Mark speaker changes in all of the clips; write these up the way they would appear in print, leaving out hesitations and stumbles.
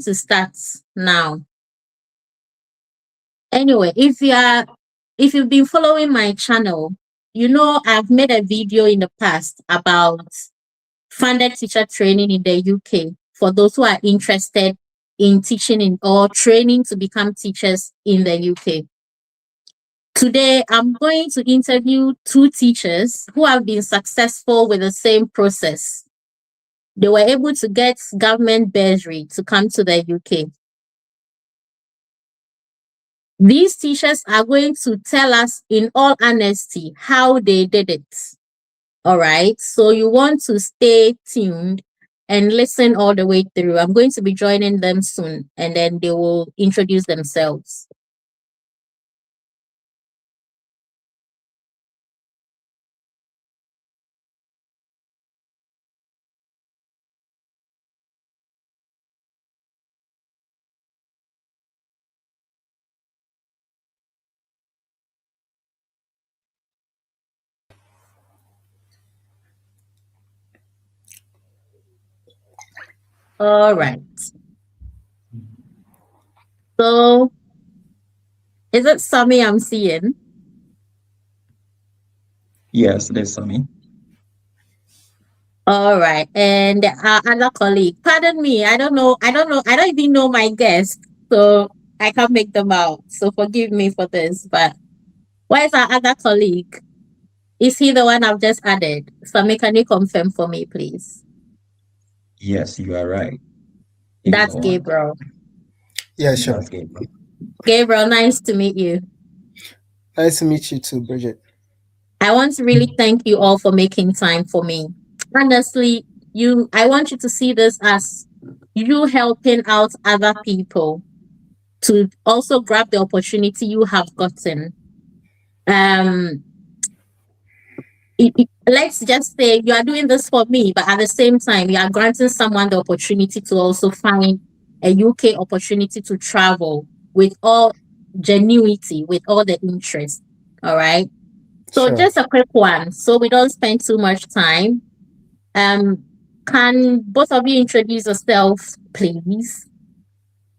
Speaker 1: to start now. Anyway, if you've been following my channel, you know I've made a video in the past about funded teacher training in the UK for those who are interested in teaching in or training to become teachers in the UK. Today, I'm going to interview 2 teachers who have been successful with the same process. They were able to get government bursary to come to the UK. These teachers are going to tell us in all honesty how they did it. All right. So you want to stay tuned and listen all the way through. I'm going to be joining them soon, and then they will introduce themselves. All right. So, is it Sammy I'm seeing?
Speaker 2: Yes, there's Sammy.
Speaker 1: All right. And our other colleague, pardon me, I don't even know my guest, so I can't make them out. So forgive me for this, but where's our other colleague? Is he the one I've just added? Sammy, can you confirm for me, please?
Speaker 2: Yes, you are right.
Speaker 1: That's Gabriel.
Speaker 3: Yeah, sure.
Speaker 2: That's Gabriel.
Speaker 1: Gabriel, nice to meet you.
Speaker 3: Nice to meet you too, Bridget.
Speaker 1: I want to really thank you all for making time for me. Honestly, I want you to see this as you helping out other people to also grab the opportunity you have gotten. Let's just say you are doing this for me, but at the same time, you are granting someone the opportunity to also find a UK opportunity to travel with all genuity, with all the interest. All right. So
Speaker 3: Sure.
Speaker 1: just a quick one, so we don't spend too much time. Can both of you introduce yourselves, please?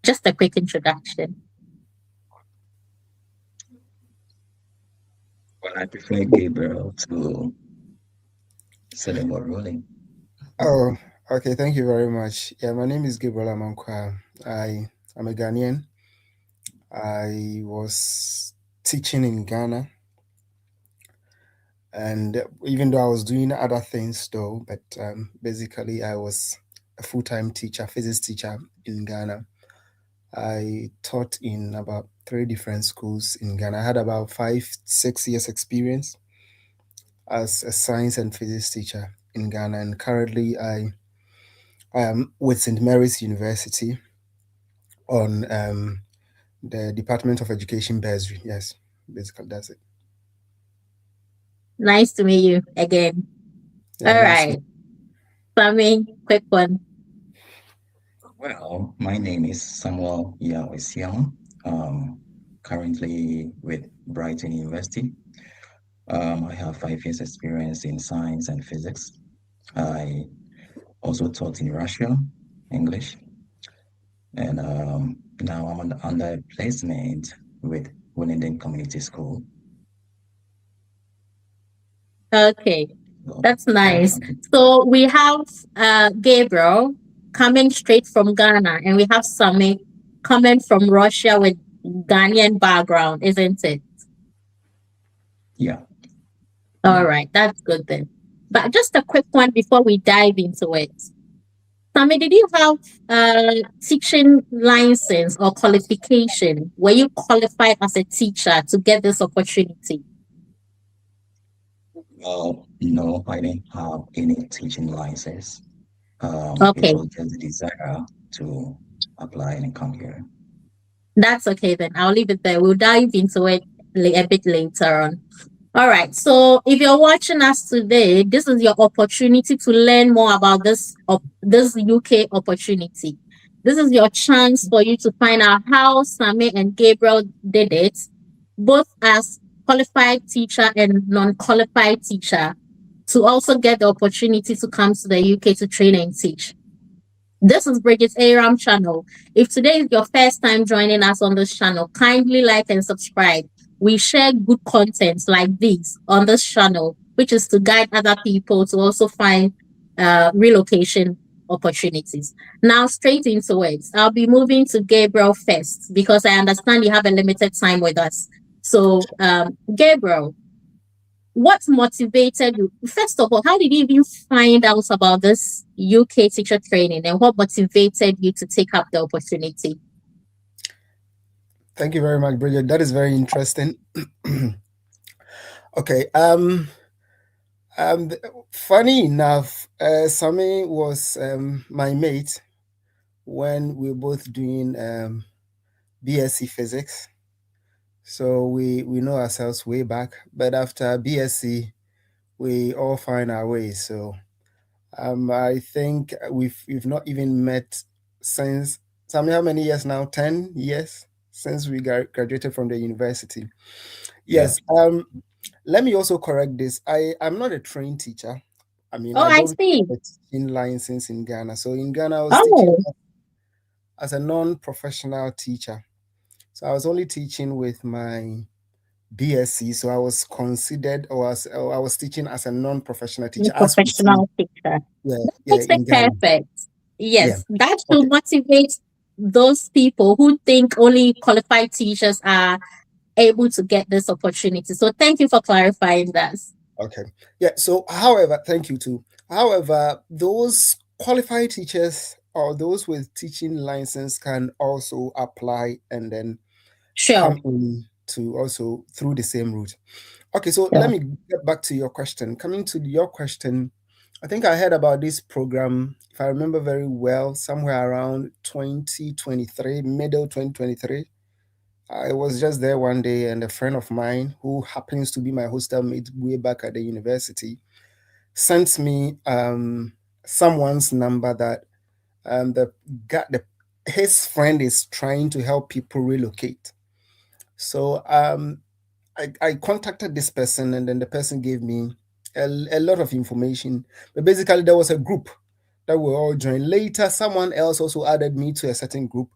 Speaker 1: Just a quick introduction.
Speaker 2: Well, I prefer Gabriel to set the ball rolling.
Speaker 3: Oh, okay. Thank you very much. Yeah, my name is Gabriel Amankwa. I'm a Ghanaian. I was teaching in Ghana, and even though I was doing other things though, but basically I was a full-time teacher, physics teacher in Ghana. I taught in about 3 different schools in Ghana. I had about 5-6 years experience as a science and physics teacher in Ghana, and currently I am with St. Mary's University on the Department of Education bursary. Yes, basically that's it.
Speaker 1: Nice to meet you again.
Speaker 3: Yeah,
Speaker 1: All
Speaker 3: nice.
Speaker 1: right. Sammy, quick one.
Speaker 2: Well, my name is Samuel Yawesiam, currently with Brighton University. I have 5 years experience in science and physics. I also taught in Russia, English, and now I'm under placement with Winnenden Community School.
Speaker 1: Okay,
Speaker 2: So,
Speaker 1: that's nice. So we have Gabriel coming straight from Ghana, and we have Sammy coming from Russia with Ghanaian background, isn't it?
Speaker 2: yeah.
Speaker 1: All right, that's good then. But just a quick one before we dive into it. Sammy, did you have a teaching license or qualification? Were you qualified as a teacher to get this opportunity?
Speaker 2: No, I didn't have any teaching license.
Speaker 1: Okay,
Speaker 2: It was just a desire to apply and come here.
Speaker 1: that's okay then. I'll leave it there. We'll dive into it a bit later on. All right. So if you're watching us today, this is your opportunity to learn more about this UK opportunity. This is your chance for you to find out how Sammy and Gabriel did it, both as qualified teacher and non-qualified teacher, to also get the opportunity to come to the UK to train and teach. This is Bridget's Aram channel. If today is your first time joining us on this channel, kindly like and subscribe. We share good content like this on this channel, which is to guide other people to also find relocation opportunities. Now, straight into it. I'll be moving to Gabriel first because I understand you have a limited time with us. So, Gabriel, what motivated you? First of all, how did you even find out about this UK teacher training and what motivated you to take up the opportunity?
Speaker 3: Thank you very much, Bridget. That is very interesting. Okay. Funny enough, Sami was my mate when we were both doing BSc physics. So we know ourselves way back. But after BSc, we all find our ways. So I think we've not even met since, Sami, how many years now? 10 years since we graduated from the university. Yes. Let me also correct this. I'm not a trained teacher. I mean,
Speaker 1: Oh,
Speaker 3: I
Speaker 1: I
Speaker 3: don't
Speaker 1: see.
Speaker 3: have a teaching license in Ghana. So in Ghana, I was teaching
Speaker 1: Oh,
Speaker 3: as a non-professional teacher. So I was only teaching with my BSc. So I was considered, or I was teaching as a non-professional
Speaker 1: you're
Speaker 3: teacher,
Speaker 1: a
Speaker 3: as we say,
Speaker 1: professional teacher.
Speaker 3: yeah,
Speaker 1: Makes it
Speaker 3: in Ghana.
Speaker 1: perfect.
Speaker 3: Yeah.
Speaker 1: Yes, that
Speaker 3: Okay.
Speaker 1: should motivate those people who think only qualified teachers are able to get this opportunity. So thank you for clarifying that.
Speaker 3: Okay. Yeah. So, however, thank you too. However, those qualified teachers or those with teaching license can also apply and then
Speaker 1: Sure,
Speaker 3: come in to also through the same route. Okay. So let
Speaker 1: sure.
Speaker 3: me get back to your question. Coming to your question, I think I heard about this program, if I remember very well, somewhere around 2023, middle 2023. I was just there one day, and a friend of mine who happens to be my hostel mate way back at the university sent me someone's number that the his friend is trying to help people relocate. So I contacted this person, and then the person gave me a lot of information. But basically, there was a group that we all joined. Later, someone else also added me to a certain group,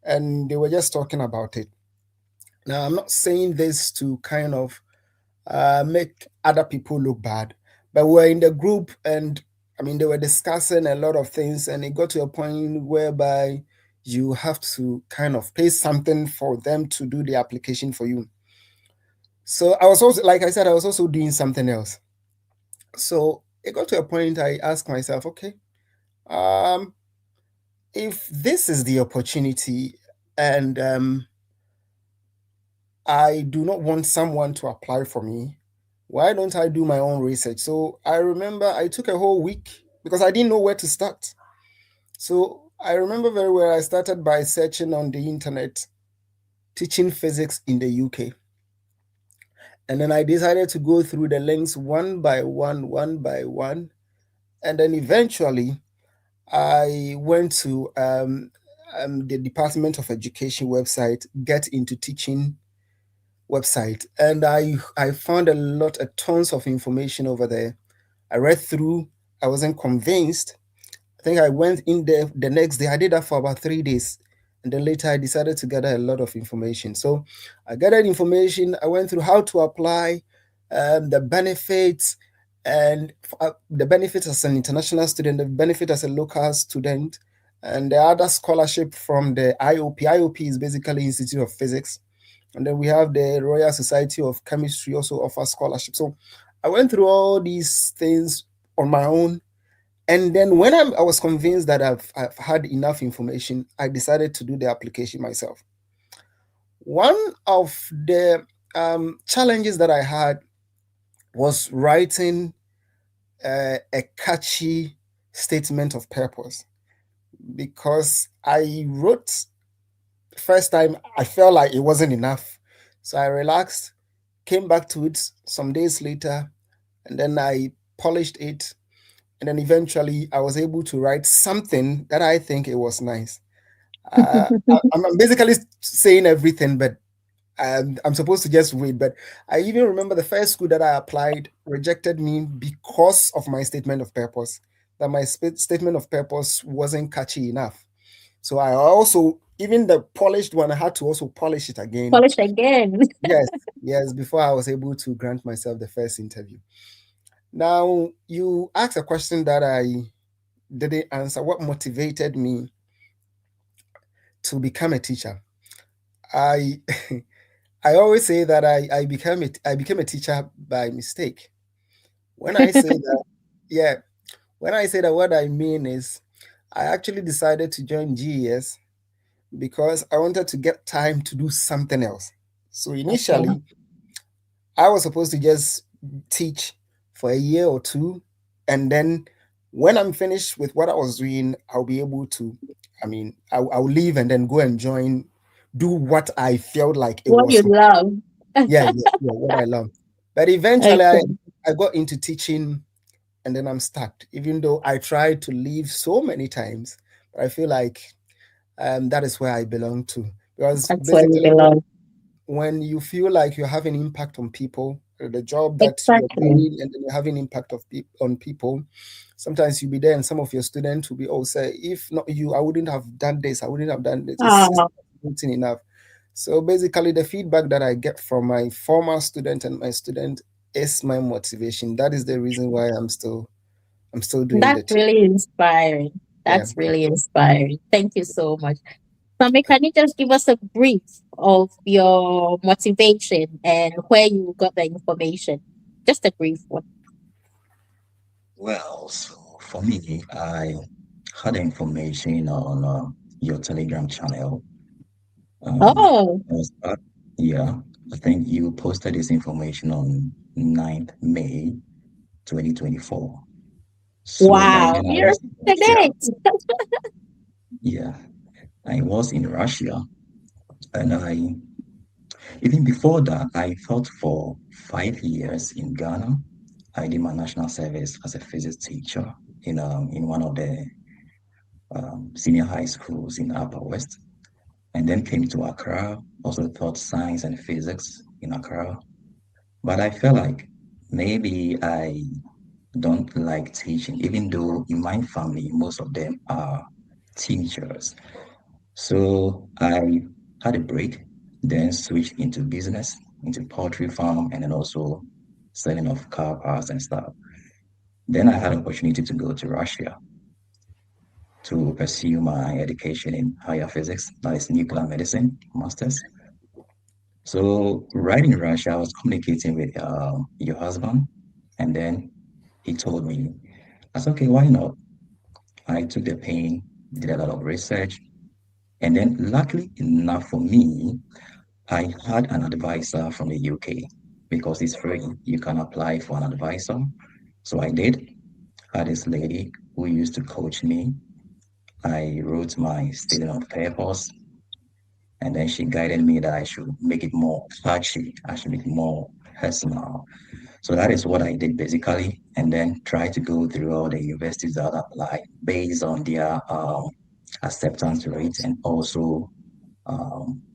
Speaker 3: and they were just talking about it. Now, I'm not saying this to kind of make other people look bad, but we're in the group, and I mean, they were discussing a lot of things, and it got to a point whereby you have to kind of pay something for them to do the application for you. So I was also, like I said, I was also doing something else. So it got to a point I asked myself, okay, um, if this is the opportunity and I do not want someone to apply for me, why don't I do my own research? So I remember I took a whole week because I didn't know where to start. So I remember very well, I started by searching on the internet, teaching physics in the UK. And then I decided to go through the links one by one, one by one. And then eventually I went to the Department of Education website, Get Into Teaching website, and I found tons of information over there. I read through. I wasn't convinced. I think I went in there the next day. I did that for about 3 days. And then later I decided to gather a lot of information. So I gathered information. I went through how to apply, the benefits, and the benefits as an international student, the benefit as a local student, and the other scholarship from the IOP. IOP is basically Institute of Physics. And then we have the Royal Society of Chemistry also offers scholarship. So I went through all these things on my own. And then when I was convinced that I've had enough information, I decided to do the application myself. One of the challenges that I had was writing a catchy statement of purpose, because I wrote first time, I felt like it wasn't enough. So I relaxed, came back to it some days later, and then I polished it. And then eventually I was able to write something that I think it was nice. I'm basically saying everything, but I'm supposed to just read. But I even remember the first school that I applied rejected me because of my statement of purpose. that my statement of purpose wasn't catchy enough. So I also, even the polished one, I had to also polish it again.
Speaker 1: Polish again.
Speaker 3: Yes, before I was able to grant myself the first interview. Now, you asked a question that I didn't answer. What motivated me to become a teacher? I I always say that I became a teacher by mistake. When I say that, yeah, when I say that, what I mean is I actually decided to join GES because I wanted to get time to do something else. So
Speaker 1: Okay.
Speaker 3: initially, I was supposed to just teach for a year or two, and then when I'm finished with what I was doing, I'll be able to. I'll leave and then go and do what I felt like it
Speaker 1: What
Speaker 3: was.
Speaker 1: you love.
Speaker 3: Yeah, what I love. But eventually,
Speaker 1: Okay.
Speaker 3: I got into teaching, and then I'm stuck. Even though I tried to leave so many times, but I feel like that is where I belong to. Because
Speaker 1: That's where you
Speaker 3: basically,
Speaker 1: belong.
Speaker 3: when you feel like you're having impact on people, the job that you're
Speaker 1: Exactly.
Speaker 3: doing, and then you're having impact on people, sometimes you'll be there, and some of your students will be, oh, say, if not you, I wouldn't have done this. I wouldn't have done this. It's
Speaker 1: Oh,
Speaker 3: not motivating enough. So basically, the feedback that I get from my former student and my student is my motivation. That is the reason why I'm still doing
Speaker 1: that's
Speaker 3: the team.
Speaker 1: really inspiring.
Speaker 3: Yeah.
Speaker 1: That's really inspiring. Thank you so much. Sami, can you just give us a brief of your motivation and where you got the information? Just a brief one.
Speaker 2: Well, so for me, I had information on your Telegram channel. Um,
Speaker 1: Oh,
Speaker 2: I was at- yeah, I think you posted this information on 9th May 2024. So by
Speaker 1: wow.
Speaker 2: then I
Speaker 1: You're
Speaker 2: was in
Speaker 1: the
Speaker 2: Russia.
Speaker 1: date.
Speaker 2: Yeah, I was in Russia, and even before that, I taught for 5 years in Ghana. I did my national service as a physics teacher in one of the senior high schools in Upper West, and then came to Accra. Also taught science and physics in Accra, but I felt like maybe I don't like teaching, even though in my family most of them are teachers. So I had a break, then switched into business, into poultry farm, and then also selling of car parts and stuff. Then I had an opportunity to go to Russia to pursue my education in higher physics, that is nuclear medicine, master's. So right in Russia, I was communicating with your husband, and then he told me, I said, okay, why not? I took the pain, did a lot of research, and then luckily enough for me, I had an advisor from the UK because it's free. You can apply for an advisor. So I did. Had this lady who used to coach me. I wrote my statement of purpose, and then she guided me that I should make it more catchy. I should make it more personal. So that is what I did basically, and then try to go through all the universities that apply based on their acceptance rate and also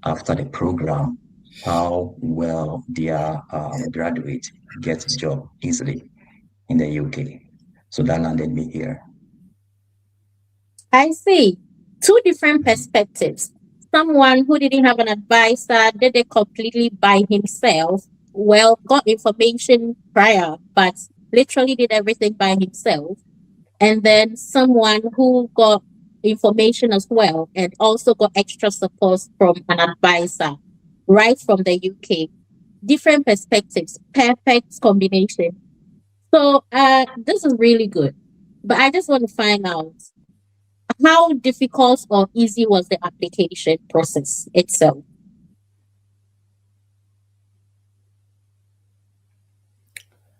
Speaker 2: after the program, how well their graduate gets job easily in the UK. So that landed me here.
Speaker 1: I see. Two different perspectives. Someone who didn't have an advisor, did it completely by himself. Well, got information prior, but literally did everything by himself. And then someone who got information as well and also got extra support from an advisor right from the UK. Different perspectives, perfect combination. So this is really good. But I just want to find out how difficult or easy was the application process itself?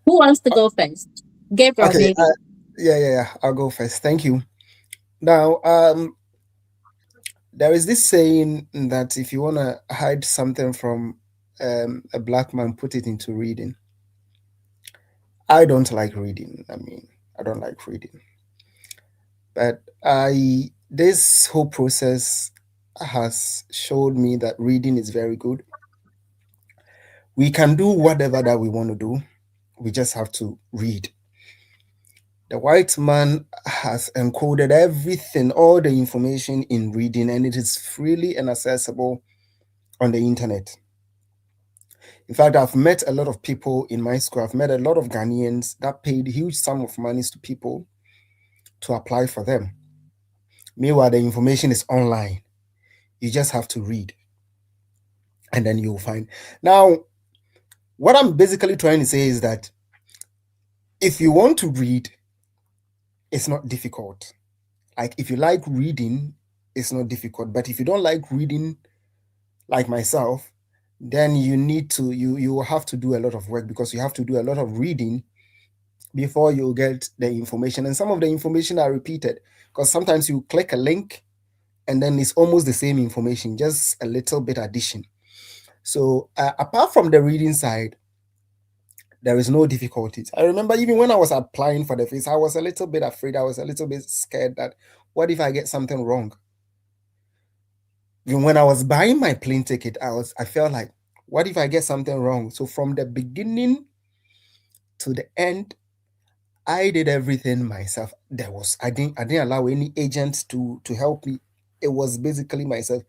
Speaker 1: Who wants to go first? Gabriel,
Speaker 3: Okay.
Speaker 1: maybe.
Speaker 3: Yeah. I'll go first. Thank you. Now, there is this saying that if you want to hide something from a black man, put it into reading. I don't like reading. I don't like reading. But this whole process has showed me that reading is very good. We can do whatever that we want to do. We just have to read. The white man has encoded everything, all the information in reading, and it is freely and accessible on the internet. In fact, I've met a lot of people in my school. I've met a lot of Ghanaians that paid huge sum of monies to people to apply for them. Meanwhile, the information is online. You just have to read, and then you'll find. Now, what I'm basically trying to say is that if you want to read, it's not difficult. Like, if you like reading, it's not difficult. But if you don't like reading, like myself, then you need to you will have to do a lot of work, because you have to do a lot of reading before you get the information. And some of the information are repeated, because sometimes you click a link and then it's almost the same information, just a little bit addition. So apart from the reading side, there is no difficulties. I remember even when I was applying for the face, I was a little bit afraid. I was a little bit scared that what if I get something wrong? Even when I was buying my plane ticket, I felt like, what if I get something wrong? So from the beginning to the end, I did everything myself. I didn't allow any agent to help me. It was basically myself.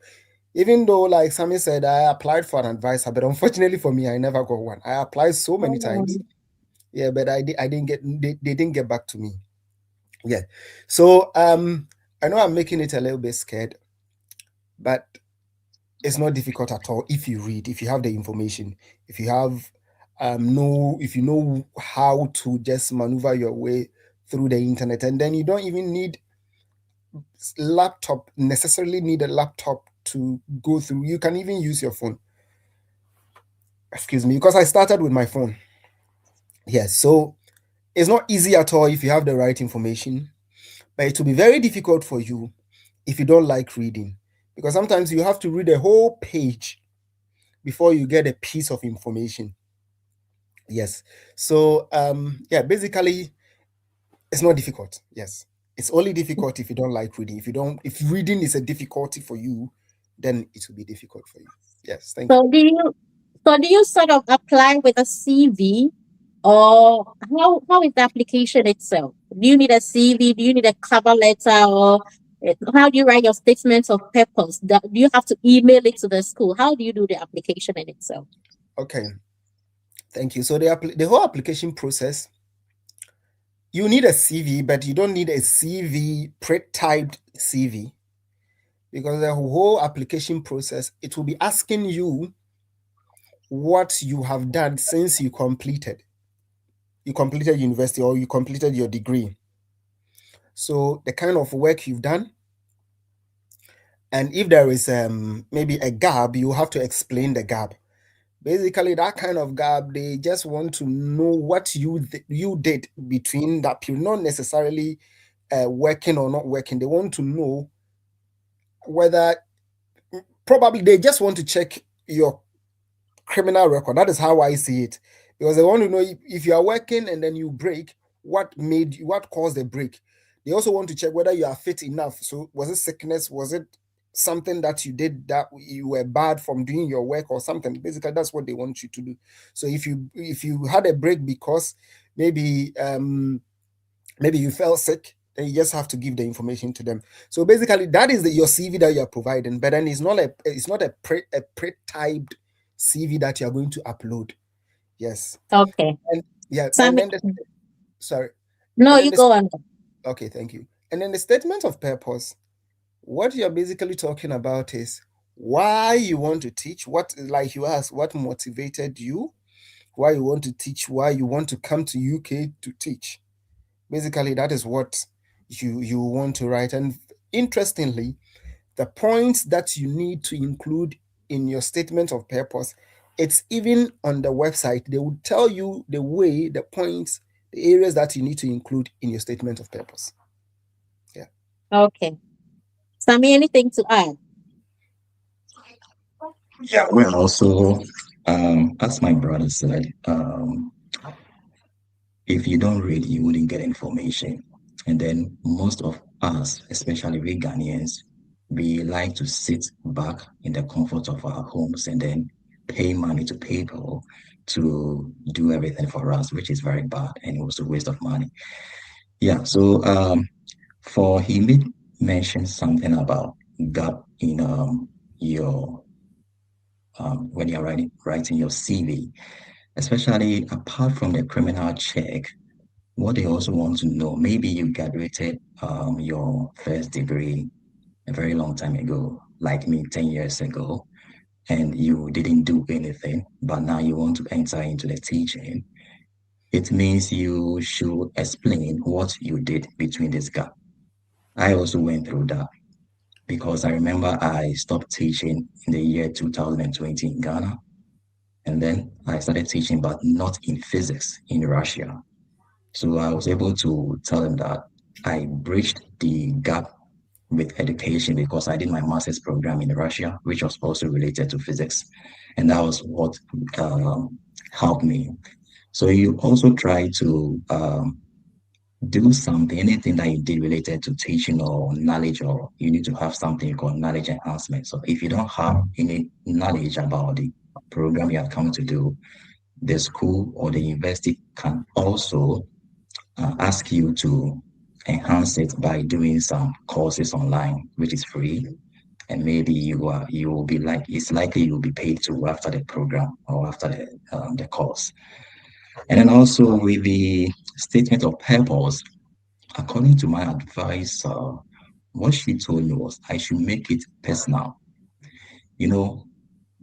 Speaker 3: Even though, like Sammy said, I applied for an advisor, but unfortunately for me, I never got one. I applied so many times. Yeah, but I didn't get, they didn't get back to me. Yeah. So I know I'm making it a little bit scared, but it's not difficult at all if you read, if you have the information, if you have if you know how to just maneuver your way through the internet, and then you don't even necessarily need a laptop to go through. You can even use your phone. Excuse me, because I started with my phone. Yes, so it's not easy at all if you have the right information, but it will be very difficult for you if you don't like reading, because sometimes you have to read a whole page before you get a piece of information. Yes. So yeah, basically it's not difficult. Yes. It's only difficult if you don't like reading. If reading is a difficulty for you, then it will be difficult for you. Yes. Thank you.
Speaker 1: Do you sort of apply with a CV, or how is the application itself? Do you need a CV? Do you need a cover letter, or how do you write your statements of purpose? Do you have to email it to the school? How do you do the application in itself?
Speaker 3: Okay. Thank you. So the whole application process, you need a CV, but you don't need a CV, pre-typed CV, because the whole application process, it will be asking you what you have done since you completed university, or you completed your degree. So the kind of work you've done, and if there is maybe a gap, you have to explain the gap. Basically, that kind of gap, they just want to know what you did between that period, not necessarily working or not working. They want to know whether, probably they just want to check your criminal record. That is how I see it, because they want to know if you are working and then you break, what caused the break. They also want to check whether you are fit enough. So was it sickness? Was it something that you did that you were bad from doing your work or something? Basically, that's what they want you to do. So if you had a break because maybe you felt sick, then you just have to give the information to them. So basically, that is your CV that you are providing, but then it's not a pre-typed CV that you are going to upload. Yes.
Speaker 1: Okay.
Speaker 3: And yeah,
Speaker 1: Sam,
Speaker 3: and then sorry.
Speaker 1: No,
Speaker 3: then
Speaker 1: you go on.
Speaker 3: Okay, thank you. And then the statement of purpose, what you're basically talking about is why you want to teach, what, like you asked, what motivated you, why you want to teach, why you want to come to UK to teach. Basically, that is what you want to write. And interestingly, the points that you need to include in your statement of purpose, it's even on the website. They will tell you the points, the areas that you need to include in your statement of purpose. Yeah.
Speaker 1: Okay. Sammy, anything to add?
Speaker 2: Yeah, well, also, as my brother said, if you don't read, you wouldn't get information. And then most of us, especially we Ghanaians, we like to sit back in the comfort of our homes and then pay money to people to do everything for us, which is very bad and also waste of money. Yeah, so for he made mention something about gap in your when you're writing your CV, especially apart from the criminal check. What they also want to know, maybe you graduated your first degree a very long time ago, like me 10 years ago, and you didn't do anything, but now you want to enter into the teaching. It means you should explain what you did between this gap. I also went through that because I remember I stopped teaching in the year 2020 in Ghana. And then I started teaching, but not in physics in Russia. So I was able to tell them that I bridged the gap with education because I did my master's program in Russia, which was also related to physics. And that was what helped me. So you also try to do something, anything that you did related to teaching or knowledge, or you need to have something called knowledge enhancement. So if you don't have any knowledge about the program you are coming to do, the school or the university can also ask you to enhance it by doing some courses online, which is free. And maybe you will be like, it's likely you will be paid to after the program or after the course. And then also with the statement of purpose, according to my advice, what she told me was I should make it personal. You know,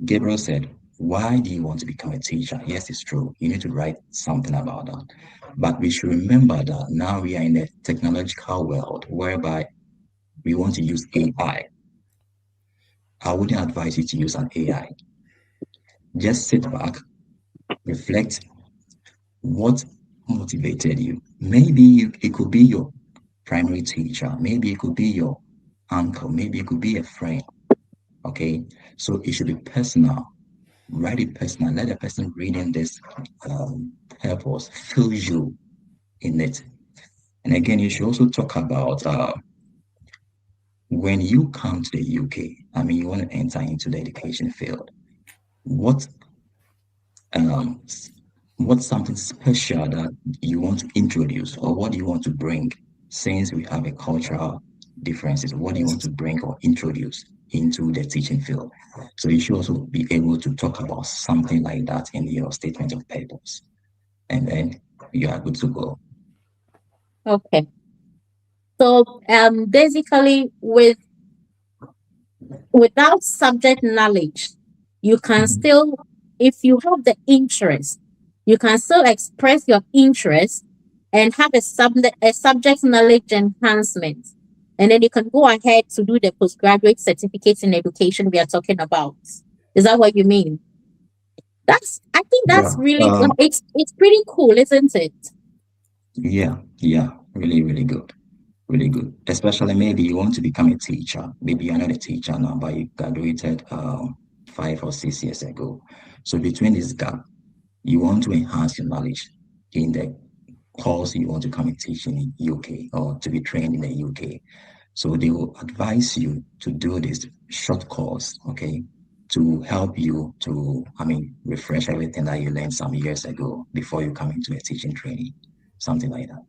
Speaker 2: Gabriel said, why do you want to become a teacher? Yes, it's true. You need to write something about that. But we should remember that now we are in a technological world whereby we want to use AI. I wouldn't advise you to use an AI. Just sit back, reflect what motivated you. Maybe it could be your primary teacher. Maybe it could be your uncle. Maybe it could be a friend. Okay. So it should be personal. Write it personal. Let the person reading this purpose feel you in it. And again, you should also talk about when you come to the UK, I mean, you want to enter into the education field, what um, what's something special that you want to introduce, or what do you want to bring? Since we have a cultural differences, what do you want to bring or introduce into the teaching field? So you should also be able to talk about something like that in your statement of purpose, and then you are good to go.
Speaker 1: Okay. So basically without subject knowledge, you can
Speaker 2: Mhm.
Speaker 1: still, if you have the interest, you can still express your interest and have a subject knowledge enhancement. And then you can go ahead to do the postgraduate certificate in education we are talking about. Is that what you mean? I think that's
Speaker 2: Yeah.
Speaker 1: really, it's pretty cool, isn't it?
Speaker 2: Yeah, really, really good. Really good. Especially maybe you want to become a teacher. Maybe you're not a teacher now, but you graduated 5 or 6 years ago. So between this gap, you want to enhance your knowledge in the course you want to come and teach in the UK or to be trained in the UK. So they will advise you to do this short course, okay, to help you to, I mean, refresh everything that you learned some years ago before you come into a teaching training, something like that.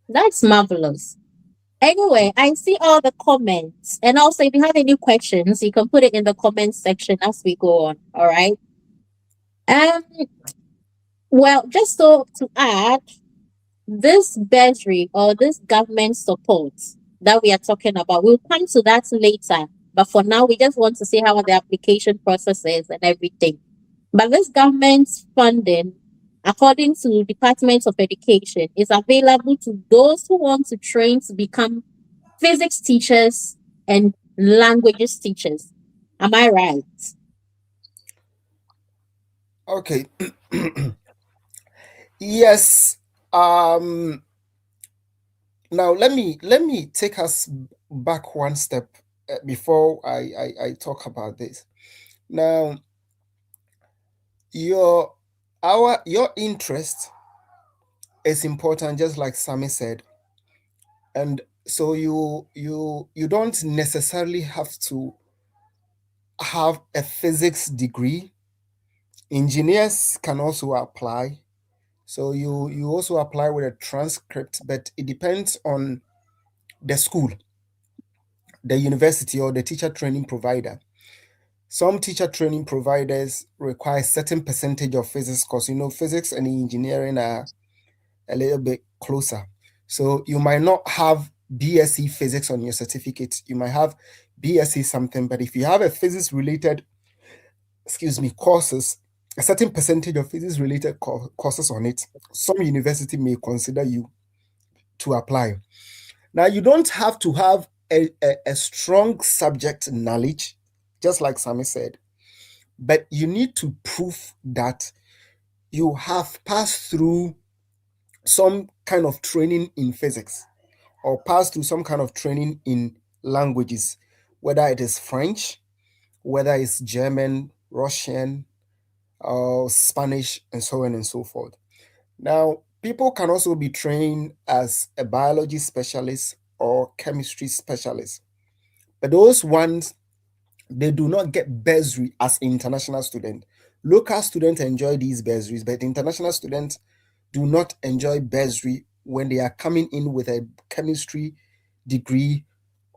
Speaker 1: That's marvelous. Anyway, I see all the comments. And also, if you have any questions, you can put it in the comment section as we go on. All right. Um, well, just so to add, this bursary or this government support that we are talking about, we'll come to that later. But for now, we just want to see how the application process is and everything. But this government funding, according to Department of Education, is available to those who want to train to become physics teachers and languages teachers. Am I right?
Speaker 3: Okay. Yes. Um, Now let me take us back one step before I talk about this. Now, your your interest is important, just like Sammy said, and so you don't necessarily have to have a physics degree. Engineers can also apply. So you also apply with a transcript, but it depends on the school, the university, or the teacher training provider. Some teacher training providers require certain percentage of physics because physics and engineering are a little bit closer. So you might not have BSc physics on your certificate. You might have BSc something, but if you have a physics related, courses, a certain percentage of physics related courses on it, some university may consider you to apply. Now, you don't have to have a strong subject knowledge, just like Sammy said, but you need to prove that you have passed through some kind of training in physics or passed through some kind of training in languages, whether it is French, whether it's German, Russian, or Spanish, and so on and so forth. Now, people can also be trained as a biology specialist or chemistry specialist, but those ones, they do not get bursary as international student. Local students enjoy these bursaries, but international students do not enjoy bursary when they are coming in with a chemistry degree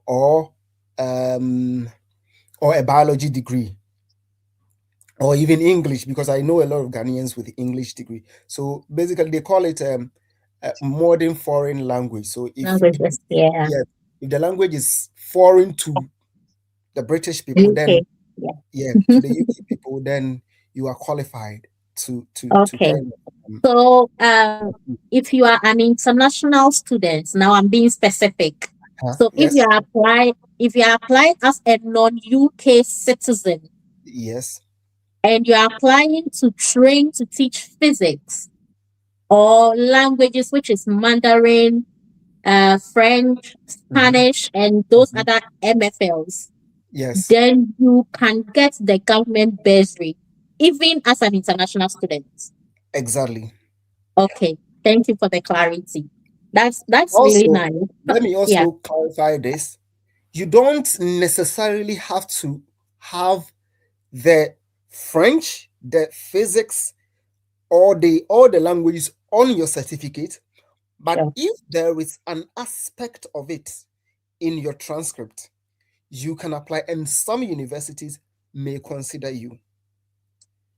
Speaker 3: or um, or a biology degree, or even English, because I know a lot of Ghanaians with English degree. So basically, they call it a modern foreign language. So if
Speaker 1: Languages, yeah.
Speaker 3: yeah, if the language is foreign to the British people, then
Speaker 1: UK. Yeah.
Speaker 3: to the UK people, then you are qualified to
Speaker 1: Okay.
Speaker 3: kind of
Speaker 1: So, if you are an international student, now I'm being specific. So,
Speaker 3: yes,
Speaker 1: if you apply as a non-UK citizen
Speaker 3: yes,
Speaker 1: and you are applying to train to teach physics or languages, which is Mandarin, French,
Speaker 3: mhm,
Speaker 1: Spanish, and those
Speaker 3: mhm,
Speaker 1: other MFLs,
Speaker 3: yes,
Speaker 1: then you can get the government bursary, even as an international student.
Speaker 3: exactly.
Speaker 1: Okay, thank you for the clarity. That's really
Speaker 3: Also,
Speaker 1: nice.
Speaker 3: let me
Speaker 1: Yeah,
Speaker 3: also clarify this. You don't necessarily have to have the French, the physics, or the all the languages on your certificate, but
Speaker 1: sure.
Speaker 3: if there is an aspect of it in your transcript, you can apply, and some universities may consider you.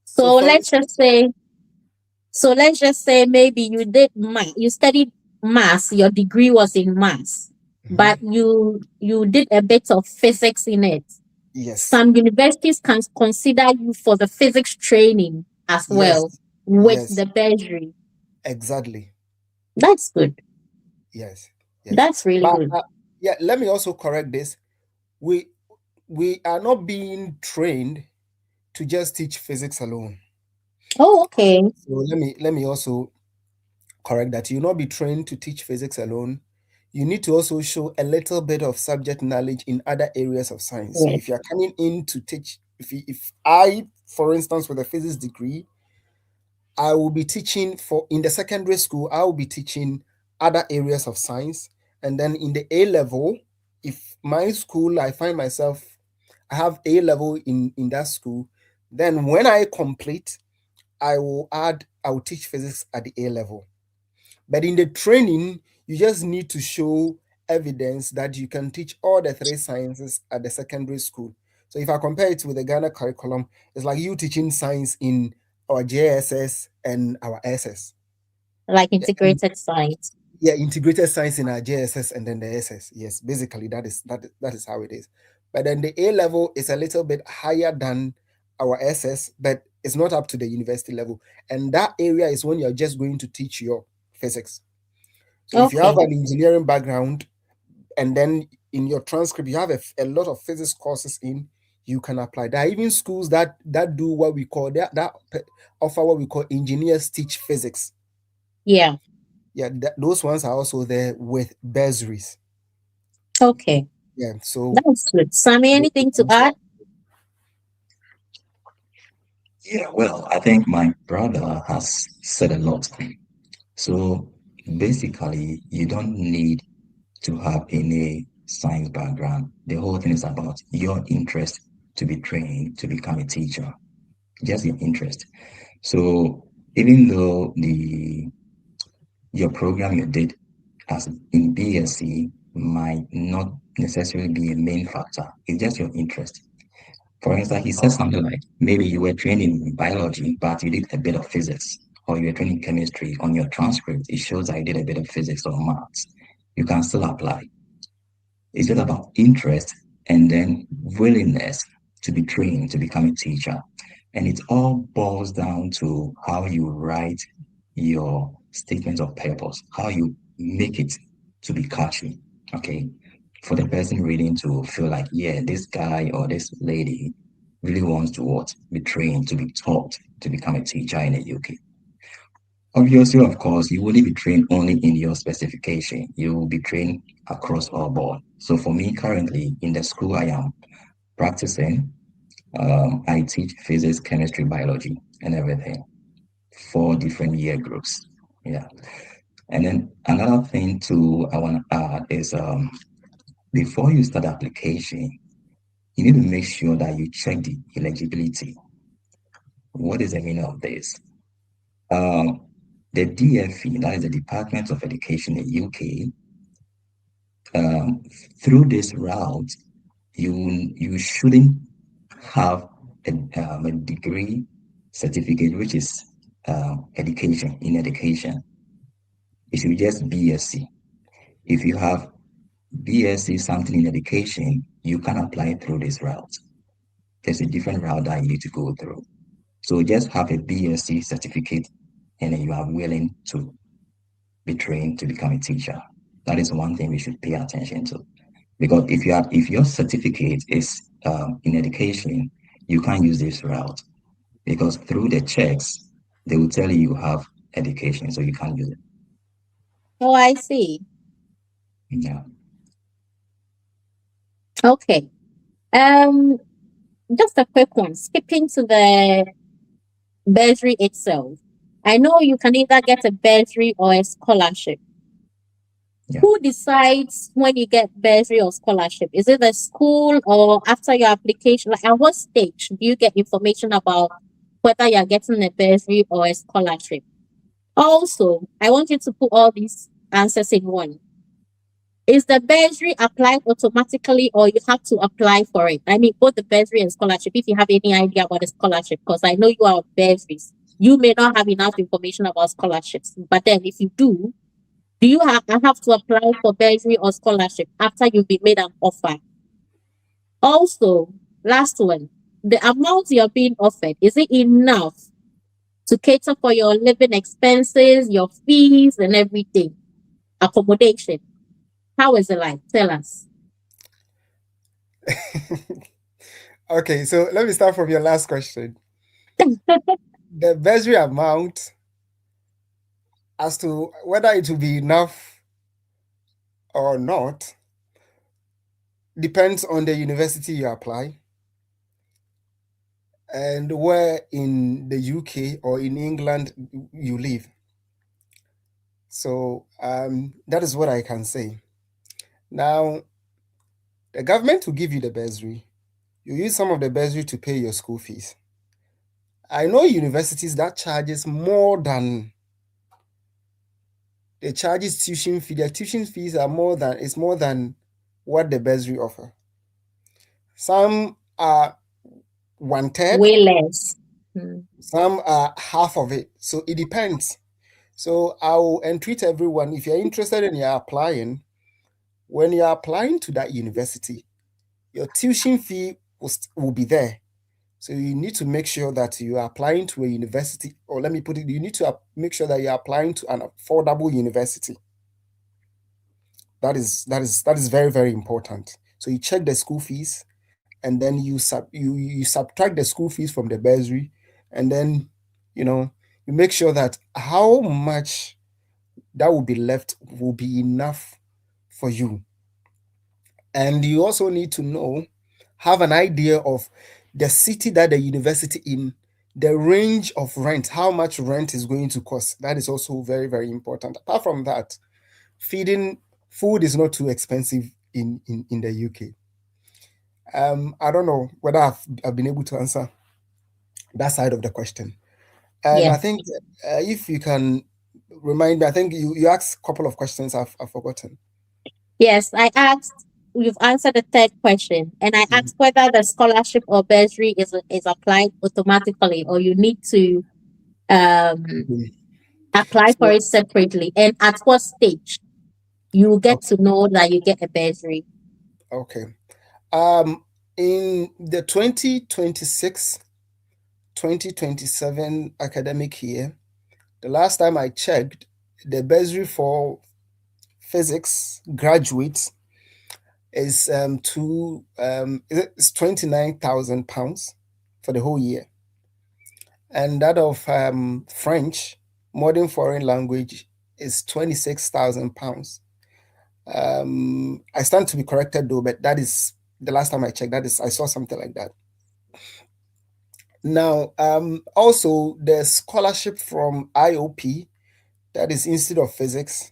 Speaker 3: So
Speaker 1: So
Speaker 3: for
Speaker 1: let's just say, maybe you studied maths, your degree was in maths, but
Speaker 3: Mhm.
Speaker 1: you did a bit of physics in it.
Speaker 3: Yes,
Speaker 1: Some universities can consider you for the physics training as
Speaker 3: yes,
Speaker 1: well with
Speaker 3: yes,
Speaker 1: the bursary.
Speaker 3: exactly.
Speaker 1: That's good.
Speaker 3: Yes, yes.
Speaker 1: That's really
Speaker 3: But
Speaker 1: good.
Speaker 3: yeah, let me also correct this. We we are not being trained to just teach physics alone.
Speaker 1: Oh, okay.
Speaker 3: So let me also correct that. You'll not be trained to teach physics alone. You need to also show a little bit of subject knowledge in other areas of science. So
Speaker 1: Yes.
Speaker 3: if you're coming in to teach, if I, for instance, with a physics degree, I will be teaching for in the secondary school, I will be teaching other areas of science. And then in the A level, if my school, I find myself, I have A level in that school, then when I complete, I will teach physics at the A level. But in the training, you just need to show evidence that you can teach all the three sciences at the secondary school. So if I compare it with the Ghana curriculum, it's like you teaching science in our JSS and our SS.
Speaker 1: Like
Speaker 3: Yeah, and
Speaker 1: integrated science.
Speaker 3: yeah, integrated science in our JSS and then the SS. Yes, basically that is how it is. But then the A level is a little bit higher than our SS, but it's not up to the university level. And that area is when you're just going to teach your physics. So if you have
Speaker 1: Okay.
Speaker 3: an engineering background and then in your transcript you have a lot of physics courses in, you can apply. There are even schools that do what we call offer what we call engineers teach physics.
Speaker 1: Yeah.
Speaker 3: Yeah, those ones are also there with bursaries.
Speaker 1: Okay.
Speaker 3: Yeah, so
Speaker 1: That's good. Sammy,
Speaker 3: they
Speaker 1: anything to
Speaker 3: can also,
Speaker 1: add?
Speaker 2: Yeah, well, I think my brother has said a lot. So basically, you don't need to have any science background. The whole thing is about your interest to be trained to become a teacher, just your interest. So even though your program you did as in BSc might not necessarily be a main factor. It's just your interest. For instance, he said something like maybe you were trained in biology, but you did a bit of physics, or you were trained in chemistry. On your transcript, it shows that you did a bit of physics or maths. You can still apply. It's just about interest and then willingness to be trained to become a teacher. And it all boils down to how you write your statement of purpose, how you make it to be catchy. Okay. For the person reading to feel like, yeah, this guy or this lady really wants to what? Be trained, to be taught to become a teacher in the UK. Obviously, of course, you wouldn't be trained only in your specification. You will be trained across all board. So for me, currently in the school I am practicing, I teach physics, chemistry, biology, and everything. 4 different year groups. Yeah. And then another thing too I want to add is before you start application, you need to make sure that you check the eligibility. What is the meaning of this? The DFE, that is the Department of Education in the UK, through this route, you shouldn't have a degree certificate, which is education in education. It should just BSc. If you have BSc something in education, you can apply through this route. There's a different route that you need to go through. So just have a BSc certificate, and then you are willing to be trained to become a teacher. That is one thing we should pay attention to. Because if your certificate is in education, you can't use this route because through the checks they will tell you have education, so you can't use it.
Speaker 1: Oh, I see.
Speaker 2: Yeah.
Speaker 1: Okay. Just a quick one. Skipping to the bursary itself. I know you can either get a bursary or a scholarship.
Speaker 2: Yeah.
Speaker 1: Who decides when you get bursary or scholarship? Is it the school or after your application? Like, at what stage do you get information about whether you're getting a bursary or a scholarship? Also, I want you to put all these answers in one. Is the bursary applied automatically or you have to apply for it? I mean, both the bursary and scholarship, if you have any idea about the scholarship, because I know you are on bursaries. You may not have enough information about scholarships, but then if you do you have to apply for bursary or scholarship after you've been made an offer? Also, last one, the amount you're being offered, is it enough to cater for your living expenses, your fees, and everything? Accommodation. How is it like? Tell us.
Speaker 3: Okay, so let me start from your last question. The bursary amount, as to whether it will be enough or not, depends on the university you apply and where in the UK or in England you live. So that is what I can say. Now, the government will give you the bursary. You use some of the bursary to pay your school fees. I know universities that charges more than they charges tuition fee. Their tuition fees are more than what the bursary offer. Some are 1/3,
Speaker 1: Way less.
Speaker 3: some are half of it. So it depends. So I will entreat everyone, if you're interested in your applying, when you're applying to that university, your tuition fee will be there. So you need to make sure that you are applying to a university, or let me put it, you need to make sure that you're applying to an affordable university. That is very, very important. So you check the school fees, and then you subtract the school fees from the bursary, and then you make sure that how much that will be left will be enough for you. And you also need to have an idea of the city that the university in, the range of rent, how much rent is going to cost. That is also very, very important. Apart from that, food is not too expensive in the UK. I don't know whether I've been able to answer that side of the question. And I
Speaker 1: Yes.
Speaker 3: think if you can remind me, I think you asked a couple of questions I've forgotten.
Speaker 1: Yes, I asked, you've answered the third question, and I
Speaker 3: Mhm.
Speaker 1: asked whether the scholarship or bursary is applied automatically, or you need to um,
Speaker 3: Mhm.
Speaker 1: apply for
Speaker 3: So,
Speaker 1: it separately, and at what stage you will get
Speaker 3: okay.
Speaker 1: to know that you get a bursary.
Speaker 3: Okay. Um, in the 2026-2027 academic year, the last time I checked, the bursary for physics graduates is it's £29,000 for the whole year, and that of French modern foreign language is £26,000. I stand to be corrected though, but that is the last time I checked. That is, I saw something like that. Now, also the scholarship from IOP, that is Institute of Physics,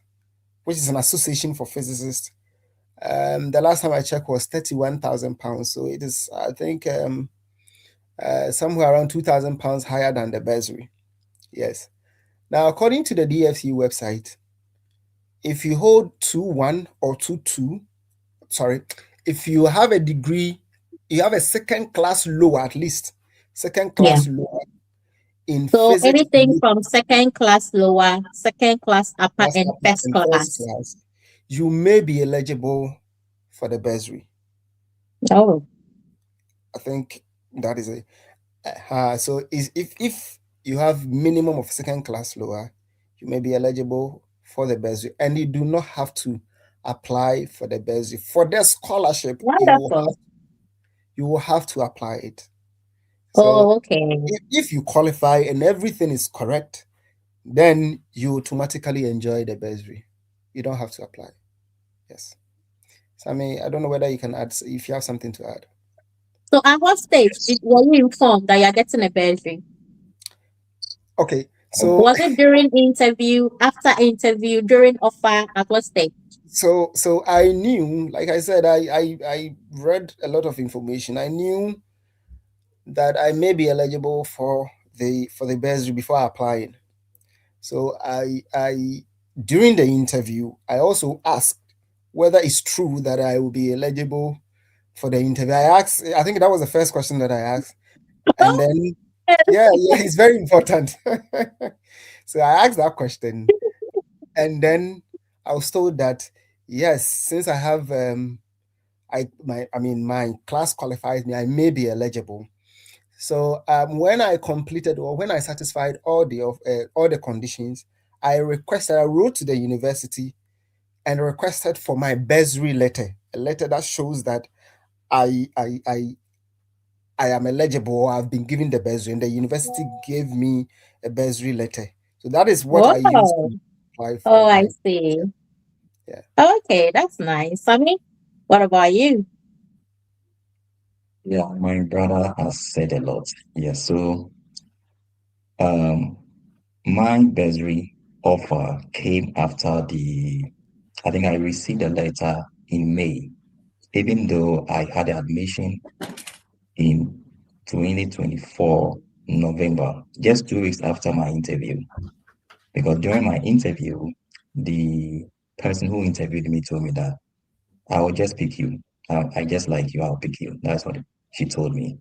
Speaker 3: which is an association for physicists. The last time I checked was £31,000. So it is, I think, somewhere around £2,000 higher than the bursary. Yes. Now, according to the DFE website, if you hold 2-1 or 2-2, sorry, if you have a degree, you have a second class lower, at least second
Speaker 1: Yeah.
Speaker 3: class lower in
Speaker 1: So
Speaker 3: physics,
Speaker 1: anything from second class lower, second class upper,
Speaker 3: class
Speaker 1: and
Speaker 3: upper,
Speaker 1: first
Speaker 3: and first
Speaker 1: class.
Speaker 3: class, you may be eligible for the bursary.
Speaker 1: Oh,
Speaker 3: I think that is it. So if you have minimum of second class lower, you may be eligible for the bursary, and you do not have to apply for the bursary. For the scholarship,
Speaker 1: wonderful.
Speaker 3: you will have to apply it. So
Speaker 1: Oh, okay.
Speaker 3: if you qualify and everything is correct, then you automatically enjoy the bursary. You don't have to apply. Yes. So I mean, I don't know whether you can add if you have something to add.
Speaker 1: So at what stage were you informed that you're getting a bursary?
Speaker 3: Okay. So
Speaker 1: Was it during interview, after interview, during offer? At what stage?
Speaker 3: so I knew, like I said, I read a lot of information. I knew that I may be eligible for the bursary before applying. So I during the interview, I also asked whether it's true that I will be eligible for the interview. I asked, I think that was the first question that I asked. And then yeah, it's very important. So I asked that question, and then I was told that yes, since I have my class qualifies me, I may be eligible. So when I completed or when I satisfied all the conditions, I wrote to the university and requested for my bursary letter, a letter that shows that I I I I am eligible or I've been given the bursary, and the university gave me a bursary letter. So that is what I used
Speaker 1: Whoa.
Speaker 3: to apply
Speaker 1: Oh,
Speaker 3: for
Speaker 1: I
Speaker 3: my,
Speaker 1: see.
Speaker 3: yeah.
Speaker 1: Okay, that's nice. Sammy, what about you?
Speaker 2: Yeah, my brother has said a lot. Yeah, so um, my bursary offer came after I think I received a letter in May, even though I had admission in 2024 November, just 2 weeks after my interview. Because during my interview, the person who interviewed me told me that I will just pick you. I just like you, I'll pick you. That's what she told me.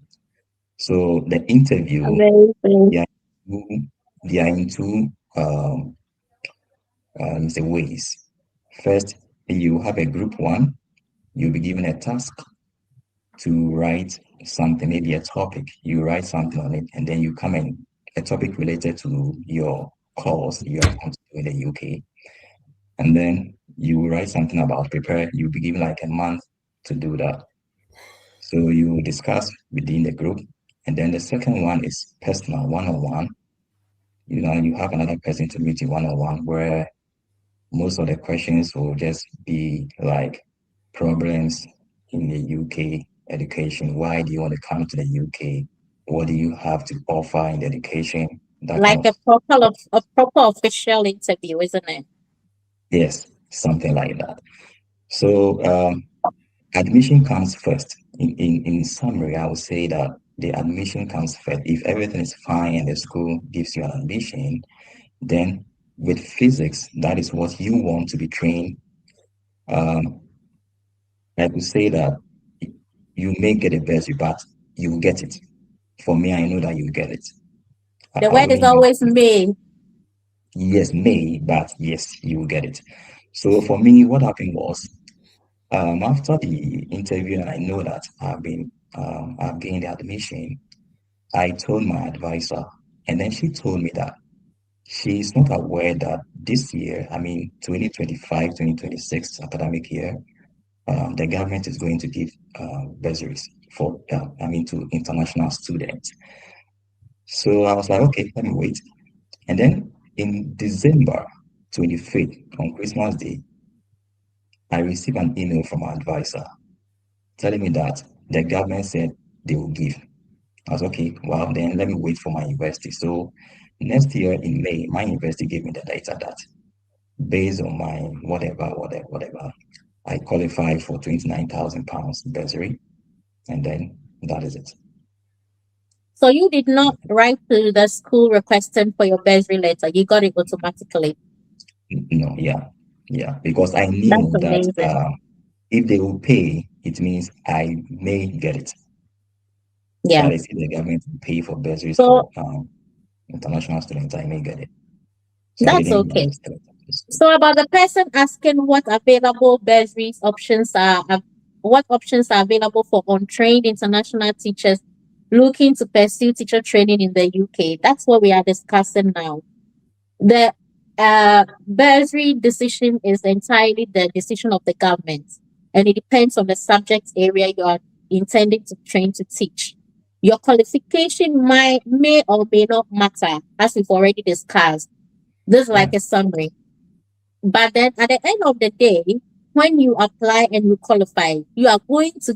Speaker 2: So the interview,
Speaker 1: Amazing.
Speaker 2: they are in they are in two say ways. First, you have a group one, you'll be given a task to write something, maybe a topic. You write something on it, and then you come in a topic related to your course you are going to do in the UK. And then you write something about prepare. You'll be given like a month to do that. So you discuss within the group. And then the second one is personal one-on-one. You have another person to meet you one-on-one where most of the questions will just be like problems in the UK education. Why do you want to come to the UK? What do you have to offer in the education? That kind
Speaker 1: Like
Speaker 2: of,
Speaker 1: a proper official interview, isn't it?
Speaker 2: yes, something like that. So admission comes first. In summary, I would say that the admission comes first. If everything is fine and the school gives you an admission, then with physics, that is what you want to be trained. I would say that you may get a bursary, but you will get it. For me, I know that you will get it.
Speaker 1: The
Speaker 2: I
Speaker 1: word is
Speaker 2: wouldn't use
Speaker 1: always may.
Speaker 2: yes, may, but yes, you will get it. So for me, what happened was after the interview, and I know that I've gained the admission, I told my advisor, and then she told me that she's not aware that this year, I mean 2025, 2026 academic year, the government is going to give bursaries for, to international students. So I was like, okay, let me wait. And then in December 25th, on Christmas Day, I received an email from my advisor telling me that the government said they will give. I was okay, well, then let me wait for my university. So next year in May, my university gave me the data that based on my whatever, I qualify for £29,000 bursary, and then that is it.
Speaker 1: So you did not write to the school requesting for your bursary letter. You got it automatically.
Speaker 2: No, yeah, because I
Speaker 1: That's
Speaker 2: knew that
Speaker 1: amazing.
Speaker 2: if they will pay, it means I may get it.
Speaker 1: Yeah.
Speaker 2: That is, if the government will pay for bursaries for
Speaker 1: So
Speaker 2: international students, I may get it. So I
Speaker 1: that's
Speaker 2: didn't
Speaker 1: okay.
Speaker 2: register it at the school.
Speaker 1: So about the person asking what available bursaries options are, what options are available for untrained international teachers looking to pursue teacher training in the UK. That's what we are discussing now. The bursary decision is entirely the decision of the government, and it depends on the subject area you are intending to train to teach. Your qualification may or may not matter, as we've already discussed. This is like
Speaker 2: Yeah,
Speaker 1: a summary. But then at the end of the day, when you apply and you qualify, you are going to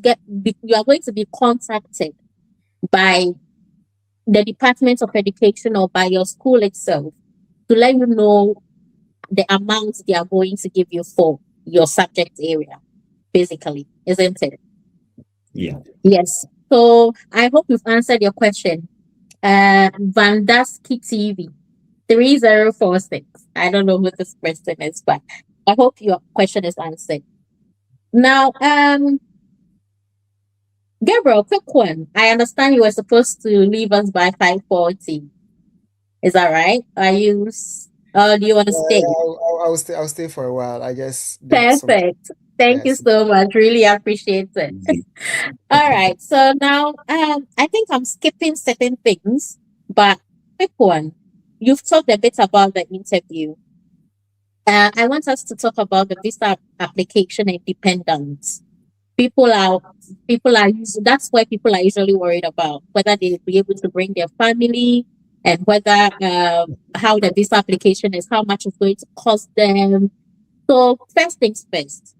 Speaker 1: be contacted by the Department of Education or by your school itself to let you know the amount they are going to give you for your subject area, basically, isn't it?
Speaker 2: yeah.
Speaker 1: Yes. So I hope we've answered your question. Vandaski TV 3046. I don't know who this person is, but I hope your question is answered. Now, Gabriel, quick one. I understand you were supposed to leave us by 5:40. Is that right? Do you want to stay?
Speaker 3: I'll stay for a while. I guess there's some.
Speaker 1: Perfect. Thank you
Speaker 3: Yes.
Speaker 1: so much. Really appreciate it.
Speaker 2: Easy.
Speaker 1: All right. So now, I think I'm skipping certain things, but quick one. You've talked a bit about the interview. I want us to talk about the visa application and dependence. People are that's why people are usually worried about whether they'll be able to bring their family and whether how the visa application is, how much it's going to cost them. So first things first,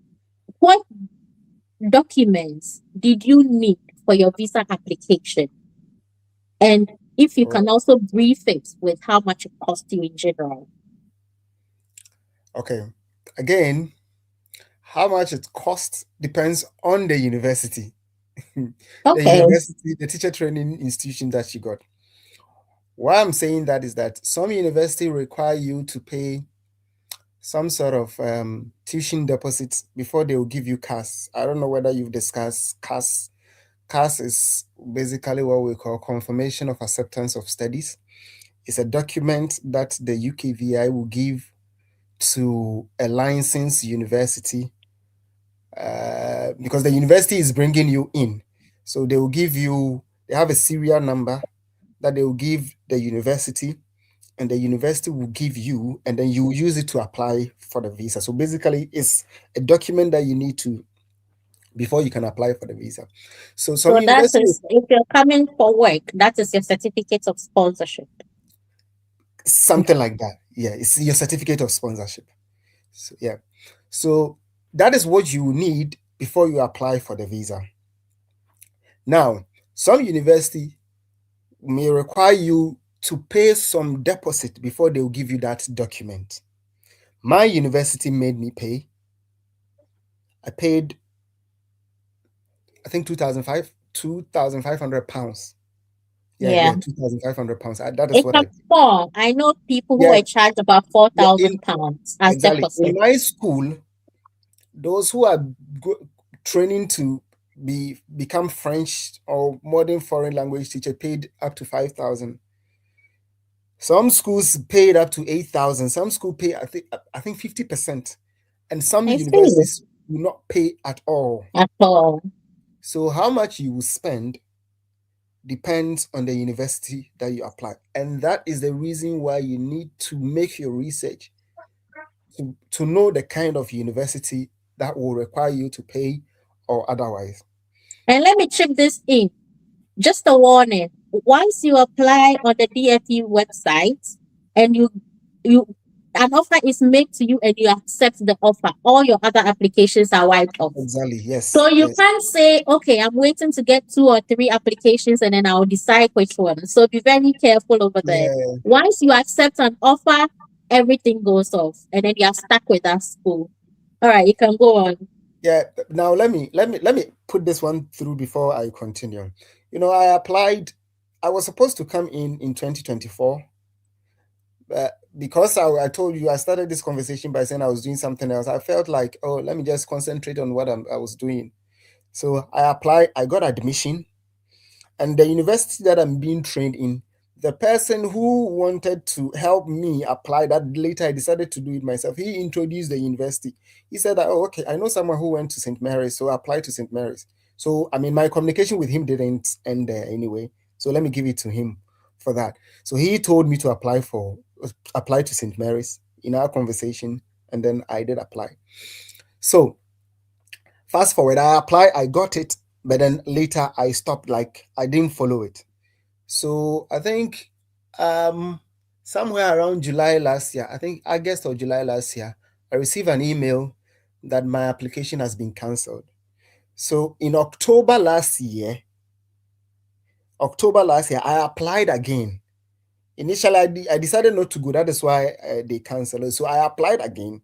Speaker 1: what documents did you need for your visa application? And if you can also brief it with how much it cost you in general.
Speaker 3: Okay. Again, how much it costs depends on the university. The
Speaker 1: Okay.
Speaker 3: university, the teacher training institution that you got. Why I'm saying that is that some university require you to pay some sort of tuition deposit before they will give you CAS. I don't know whether you've discussed CAS. CAS is basically what we call confirmation of acceptance of studies. It's a document that the UKVI will give to a licensed university because the university is bringing you in. So they have a serial number that they will give the university, and the university will give you, and then you use it to apply for the visa. So basically, it's a document that you need to before you can apply for the visa. So some
Speaker 1: So that
Speaker 3: universities,
Speaker 1: is, if you're coming for work, that is your certificate of sponsorship.
Speaker 3: something like that. Yeah, it's your certificate of sponsorship. So, yeah. So that is what you need before you apply for the visa. Now, some university may require you to pay some deposit before they will give you that document. My university made me pay. I paid, I think, £2,500.
Speaker 1: Yeah.
Speaker 3: 2,500 pounds. That is
Speaker 1: It's
Speaker 3: what
Speaker 1: not small. I know people who
Speaker 3: Yeah.
Speaker 1: were charged about
Speaker 3: Yeah,
Speaker 1: 4,000 pounds as
Speaker 3: exactly.
Speaker 1: deposit.
Speaker 3: In my school, those who are training to become French or modern foreign language teacher paid up to 5,000. Some schools paid up to 8,000. Some school pay I think 50%, and some
Speaker 1: I see.
Speaker 3: universities do not pay at all.
Speaker 1: At all.
Speaker 3: So how much you will spend depends on the university that you apply, and that is the reason why you need to make your research to know the kind of university that will require you to pay or otherwise.
Speaker 1: And let me chip this in. Just a warning. Once you apply on the DFE website and you an offer is made to you and you accept the offer, all your other applications are wiped off.
Speaker 3: Exactly. Yes.
Speaker 1: So you
Speaker 3: yes.
Speaker 1: can't say, okay, I'm waiting to get 2 or 3 applications and then I'll decide which one. So be very careful over there.
Speaker 3: Yeah.
Speaker 1: Once you accept an offer, everything goes off and then you're stuck with that school. All right, you can go on.
Speaker 3: Yeah. Now let me put this one through before I continue. I applied. I was supposed to come in 2024. Because I told you, I started this conversation by saying I was doing something else. I felt like, oh, let me just concentrate on what I was doing. So I applied, I got admission, and the university that I'm being trained in, the person who wanted to help me apply that later, I decided to do it myself. He introduced the university. He said that, oh, okay, I know someone who went to St. Mary's, so I applied to St. Mary's. So, I mean, my communication with him didn't end there anyway. So let me give it to him for that. So he told me to apply to St. Mary's in our conversation, and then I did apply. So fast forward, I applied, I got it, but then later I stopped, like I didn't follow it. So I think somewhere around July last year, I think August or July last year, I received an email that my application has been cancelled. So in October last year, I applied again. Initially, I decided not to go. That is why they canceled it. So I applied again.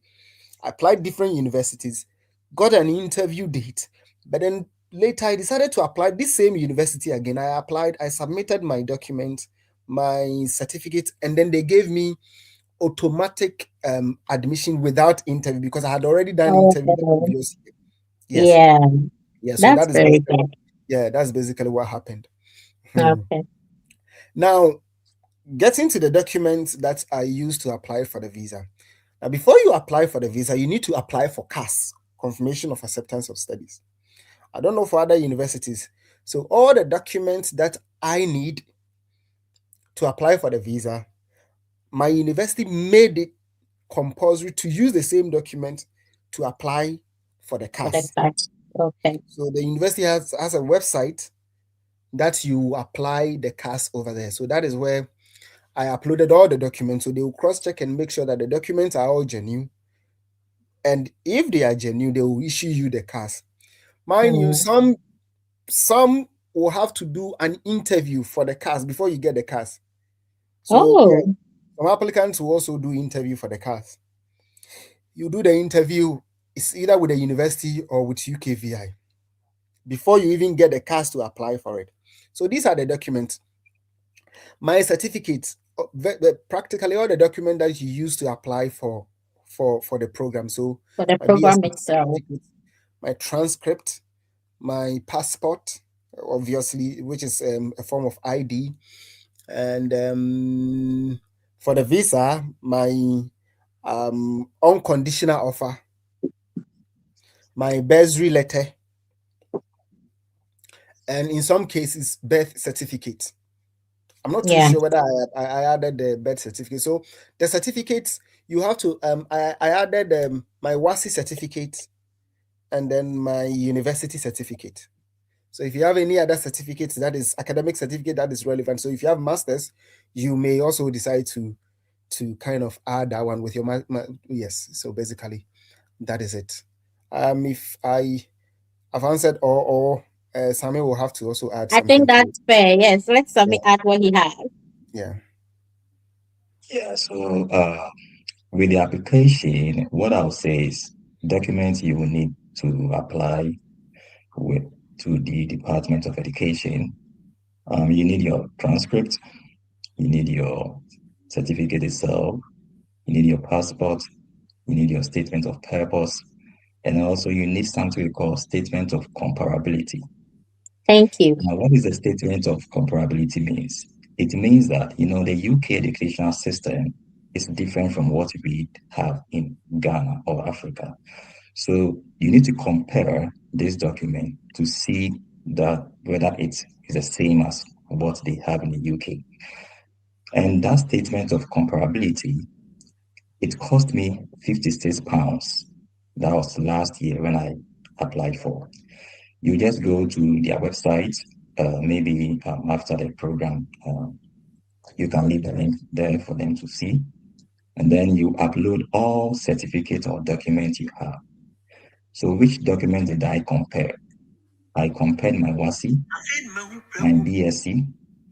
Speaker 3: I applied different universities, got an interview date, but then later I decided to apply this same university again. I applied, I submitted my document, my certificate, and then they gave me automatic admission without interview because I had already done interview the
Speaker 1: Oh,
Speaker 3: previous year.
Speaker 1: yeah,
Speaker 3: So
Speaker 1: that's
Speaker 3: that is
Speaker 1: very
Speaker 3: basically,
Speaker 1: good.
Speaker 3: that's basically what happened.
Speaker 1: Okay.
Speaker 3: Now, getting to the documents that I used to apply for the visa. Now, before you apply for the visa, you need to apply for CAS, Confirmation of Acceptance of Studies. I don't know for other universities. So all the documents that I need to apply for the visa, my university made it compulsory to use the same document to apply for the CAS.
Speaker 1: Okay.
Speaker 3: So the university has a website that you apply the CAS over there. So that is where I uploaded all the documents. So they will cross-check and make sure that the documents are all genuine. And if they are genuine, they will issue you the CAS. Mind you, some will have to do an interview for the CAS before you get the CAS. So some applicants will also do interview for the CAS. You do the interview, it's either with the university or with UKVI before you even get the CAS to apply for it. So these are the documents. My certificates, practically all the documents that you use to apply for the program. So
Speaker 1: for the
Speaker 3: my
Speaker 1: program
Speaker 3: BSc
Speaker 1: itself,
Speaker 3: my transcript, my passport, obviously, which is a form of ID, and for the visa, my unconditional offer, my bursary letter, and in some cases, birth certificate. I'm not too sure whether I added the birth certificate. So the certificates, you have to, I added my WASI certificate and then my university certificate. So if you have any other certificates, that is academic certificate that is relevant. So if you have masters, you may also decide to kind of add that one with your yes. So basically, that is it. If I have answered or Sammy will have to also add something.
Speaker 1: I think that's fair. Yes, let Sammy add what he has.
Speaker 3: Yeah.
Speaker 2: So with the application, what I'll say is documents you will need to apply to the Department of Education You need your transcript, you need your certificate itself, you need your passport, you need your statement of purpose, and also you need something we call statement of comparability.
Speaker 1: Thank you.
Speaker 2: Now, what is a statement of comparability means? It means that, the UK educational system is different from what we have in Ghana or Africa. So you need to compare this document to see that whether it is the same as what they have in the UK. And that statement of comparability, it cost me £56. That was last year when I applied for. You just go to their website, maybe after the program, you can leave the link there for them to see. And then you upload all certificates or documents you have. So which document did I compare? I compared my WASI, my BSc,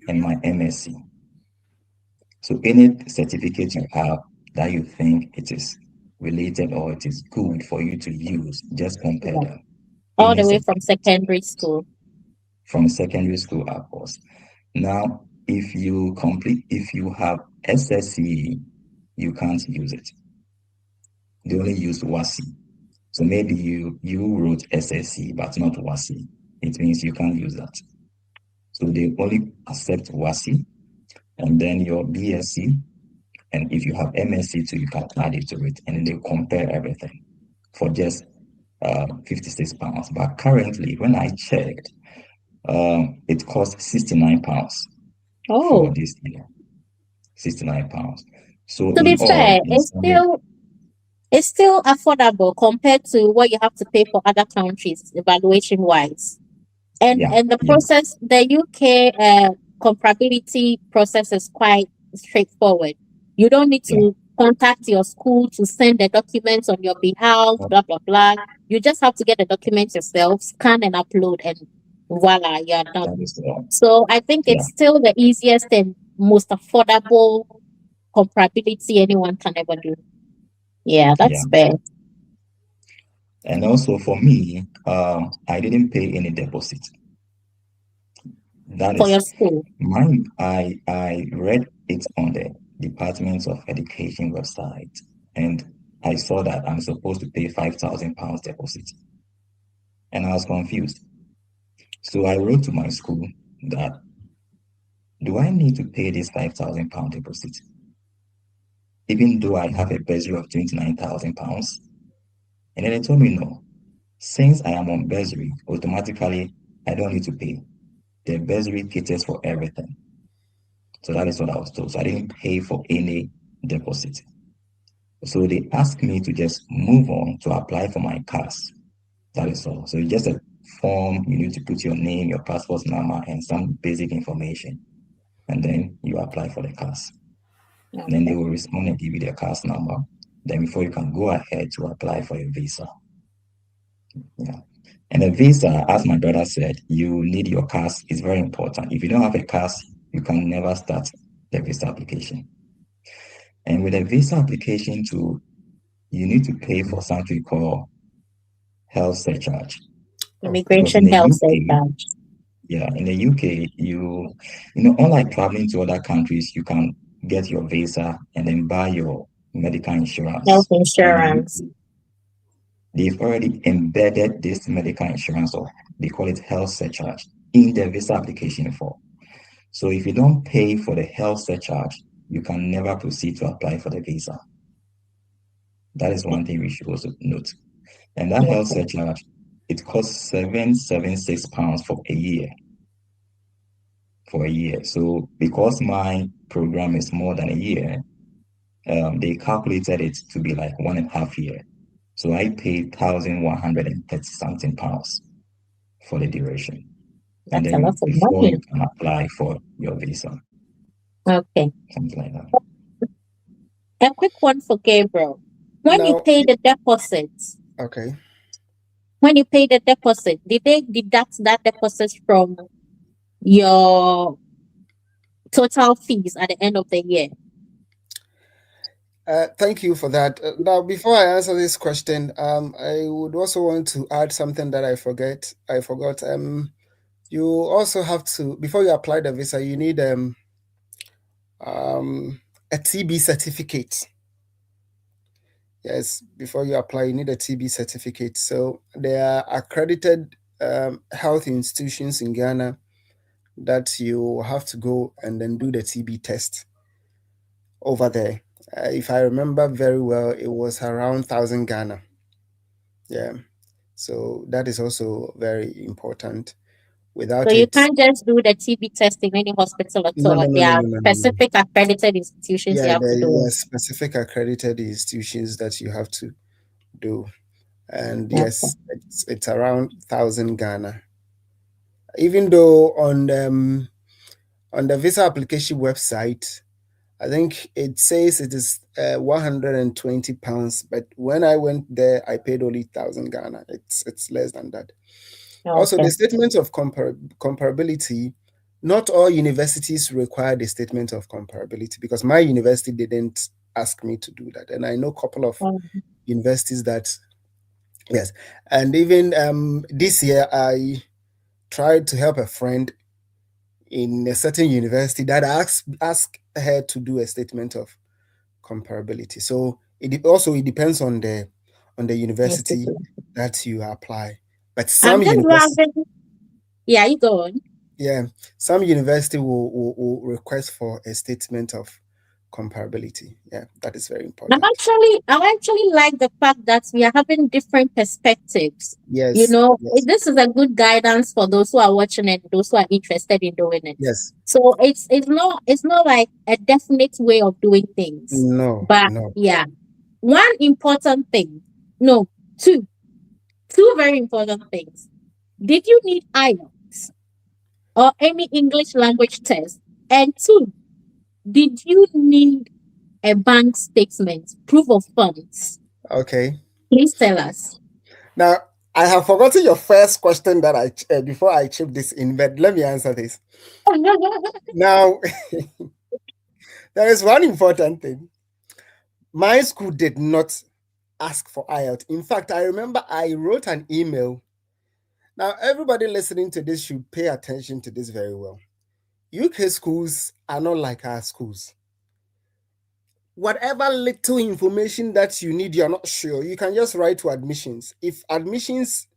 Speaker 2: and my MSc. So any certificate you have that you think it is related or it is good for you to use, just compare
Speaker 1: Yeah.
Speaker 2: them.
Speaker 1: All
Speaker 2: Any
Speaker 1: the way from
Speaker 2: certificate
Speaker 1: secondary school.
Speaker 2: from secondary school upwards. Now, if you have SSCE, you can't use it. They only use WASI. So maybe you wrote SSC but not WASI. It means you can't use that. So they only accept WASI, and then your BSc, and if you have MSc too, you can add it to it, and then they compare everything for just £56. But currently, when I checked, it costs £69 for
Speaker 1: Oh,
Speaker 2: this year. £69. So
Speaker 1: to be
Speaker 2: in all,
Speaker 1: fair, it's still affordable compared to what you have to pay for other countries, evaluation wise. And
Speaker 2: yeah,
Speaker 1: the
Speaker 2: yeah,
Speaker 1: process, the UK comparability process is quite straightforward. You don't need
Speaker 2: yeah,
Speaker 1: to contact your school to send the documents on your behalf, blah blah blah. You just have to get the documents yourself, scan and upload, and voila, you're done.
Speaker 2: that is all.
Speaker 1: So I think
Speaker 2: Yeah,
Speaker 1: it's still the easiest and most affordable comparability anyone can ever do. Yeah,
Speaker 2: yeah.
Speaker 1: that's fair
Speaker 2: And also for me, I didn't pay any deposit. That
Speaker 1: for
Speaker 2: is
Speaker 1: your school.
Speaker 2: mine. I read it on the Department of Education website, and I saw that I'm supposed to pay £5,000 deposit, and I was confused. So I wrote to my school that, do I need to pay this £5,000 deposit, even though I have a bursary of £29,000? And then they told me no. Since I am on bursary, automatically I don't need to pay. The bursary caters for everything. So that is what I was told. So I didn't pay for any deposit. So they asked me to just move on to apply for my CAS. That is all. So it's just a form. You need to put your name, your passport number, and some basic information. And then you apply for the CAS. Then they
Speaker 1: Okay.
Speaker 2: will respond and give you the CAS number. Then before you can go ahead to apply for your visa. Yeah. And the visa, as my brother said, you need your CAS. It's very important. If you don't have a CAS, you can never start the visa application. And with a visa application too, you need to pay for something called health surcharge. Because in
Speaker 1: Immigration
Speaker 2: the
Speaker 1: health
Speaker 2: UK,
Speaker 1: surcharge.
Speaker 2: yeah, in the UK, unlike traveling to other countries, you can get your visa and then buy your medical
Speaker 1: Health
Speaker 2: insurance. In the
Speaker 1: insurance.
Speaker 2: UK, they've already embedded this medical insurance, or they call it health surcharge, in the visa application form. So if you don't pay for the health surcharge, you can never proceed to apply for the visa. That is one thing we should also note. And that health
Speaker 1: Okay.
Speaker 2: surcharge, it costs £776 for a year. For a year. So because my program is more than a year, they calculated it to be like 1.5 years. So I paid £1,130 something for the duration. And
Speaker 1: That's a lot
Speaker 2: then
Speaker 1: of
Speaker 2: before
Speaker 1: money.
Speaker 2: you can apply for your visa,
Speaker 1: Okay.
Speaker 2: something like that.
Speaker 1: A quick one for Gabriel. When you
Speaker 3: Now,
Speaker 1: pay the deposit,
Speaker 3: okay.
Speaker 1: did they deduct that deposit from your total fees at the end of the year?
Speaker 3: Thank you for that. Now, before I answer this question, I would also want to add something that I forgot. You also have to, before you apply the visa, you need a TB certificate. Yes, before you apply, you need a TB certificate. So there are accredited health institutions in Ghana that you have to go and then do the TB test over there. If I remember very well, it was around 1,000 Ghana. Yeah. So that is also very important.
Speaker 1: So
Speaker 3: Without
Speaker 1: you
Speaker 3: it,
Speaker 1: can't just do the TB test in any hospital at
Speaker 3: no,
Speaker 1: all.
Speaker 3: no, no,
Speaker 1: There
Speaker 3: no,
Speaker 1: are
Speaker 3: no, no, no, no.
Speaker 1: specific accredited institutions you
Speaker 3: Yeah,
Speaker 1: have to
Speaker 3: there
Speaker 1: do
Speaker 3: are
Speaker 1: it.
Speaker 3: specific accredited institutions that you have to do. And
Speaker 1: Okay.
Speaker 3: yes, it's around 1,000 Ghana. Even though on the visa application website, I think it says it is 120 pounds, but when I went there, I paid only 1,000 Ghana. It's less than that. Also,
Speaker 1: Okay.
Speaker 3: the statement of comparability. Not all universities require the statement of comparability because my university didn't ask me to do that, and I know a couple of
Speaker 1: Mhm.
Speaker 3: universities that yes, and even this year I tried to help a friend in a certain university that asked her to do a statement of comparability. So it depends on the
Speaker 1: Yes, it
Speaker 3: university
Speaker 1: is.
Speaker 3: that you apply. But
Speaker 1: I'm
Speaker 3: some
Speaker 1: just
Speaker 3: university,
Speaker 1: wondering. Yeah, you go on.
Speaker 3: yeah, some university will request for a statement of comparability. Yeah, that is very important.
Speaker 1: I actually like the fact that we are having different perspectives.
Speaker 3: Yes, yes,
Speaker 1: This is a good guidance for those who are watching it, those who are interested in doing it.
Speaker 3: yes.
Speaker 1: So it's not like a definite way of doing things.
Speaker 3: No,
Speaker 1: But
Speaker 3: no.
Speaker 1: yeah, one important thing, no, two, two very important things. Did you need IELTS or any English language test? And two, did you need a bank statement, proof of funds?
Speaker 3: Okay.
Speaker 1: Please tell us.
Speaker 3: Now, I have forgotten your first question that before I chip this in, but let me answer this. Now, there is one important thing. My school did not ask for IELTS. In fact, I remember I wrote an email. Now, everybody listening to this should pay attention to this very well. UK schools are not like our schools. Whatever little information that you need, you're not sure, you can just write to admissions. If admissions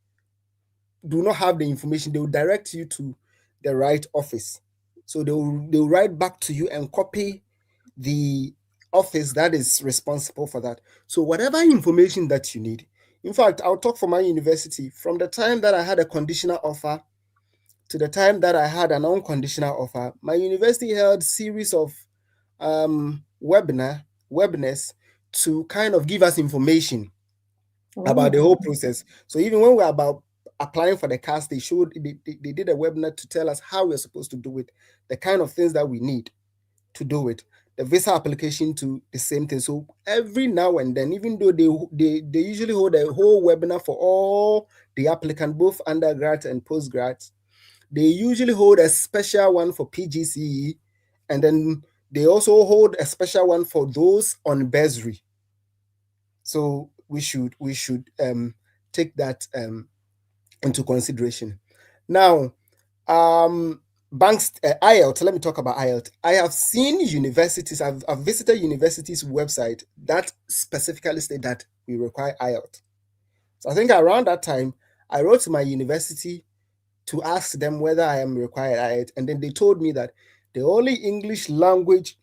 Speaker 3: do not have the information, they will direct you to the right office. So they'll write back to you and copy the office that is responsible for that. So whatever information that you need. In fact, I'll talk for my university. From the time that I had a conditional offer to the time that I had an unconditional offer, my university held series of webinars to kind of give us information about the
Speaker 1: Oh,
Speaker 3: whole process. So even when we're about applying for the cast, they did a webinar to tell us how we're supposed to do it, the kind of things that we need to do it. The visa application to the same thing. So every now and then, even though they usually hold a whole webinar for all the applicant, both undergrads and postgrads, they usually hold a special one for PGCE, and then they also hold a special one for those on bursary. So we should take that into consideration. Now, banks IELTS. Let me talk about IELTS. I have seen universities. I've visited universities' website that specifically state that we require IELTS. So I think around that time, I wrote to my university to ask them whether I am required IELTS, and then they told me that the only English language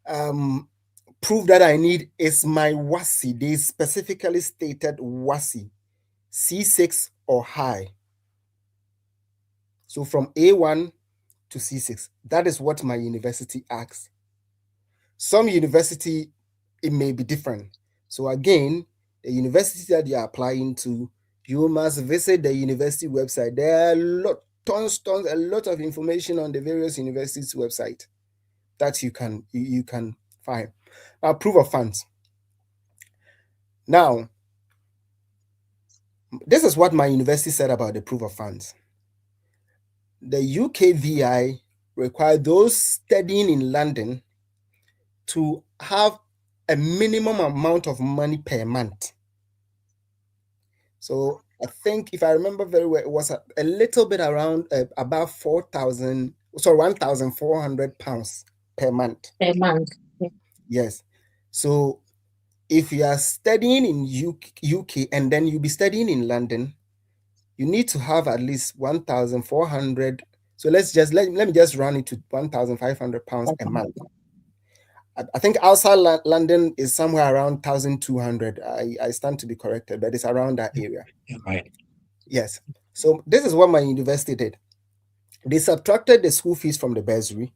Speaker 3: proof that I need is my WASI. They specifically stated WASI, C6 or high. So from A1 to C6. That is what my university asks. Some university, it may be different. So again, the university that you are applying to, you must visit the university website. There are a lot of information on the various universities' website that you can find. Proof of funds. Now, this is what my university said about the proof of funds. The UKVI require those studying in London to have a minimum amount of money per month. So I think if I remember very well, it was a little bit around about 4,000, sorry, 1,400 pounds per month.
Speaker 1: Per month.
Speaker 3: Yes. So if you are studying in UK and then you'll be studying in London, you need to have at least 1,400. So let me just run it to 1,500 pounds a month. I think outside London is somewhere around 1,200. I stand to be corrected, but it's around that area.
Speaker 2: Right.
Speaker 3: Yes. So this is what my university did. They subtracted the school fees from the bursary,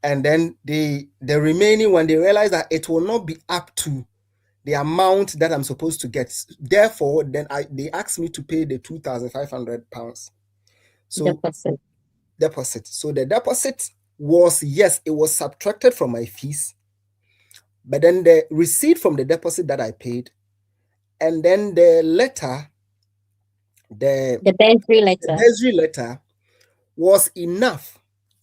Speaker 3: and then the remaining one, they realized that it will not be up to the amount that I'm supposed to get. Therefore, then they asked me to pay the 2,500 pounds. So deposit. So the deposit was, yes, it was subtracted from my fees, but then the receipt from the deposit that I paid, and then the letter, the bursary letter was enough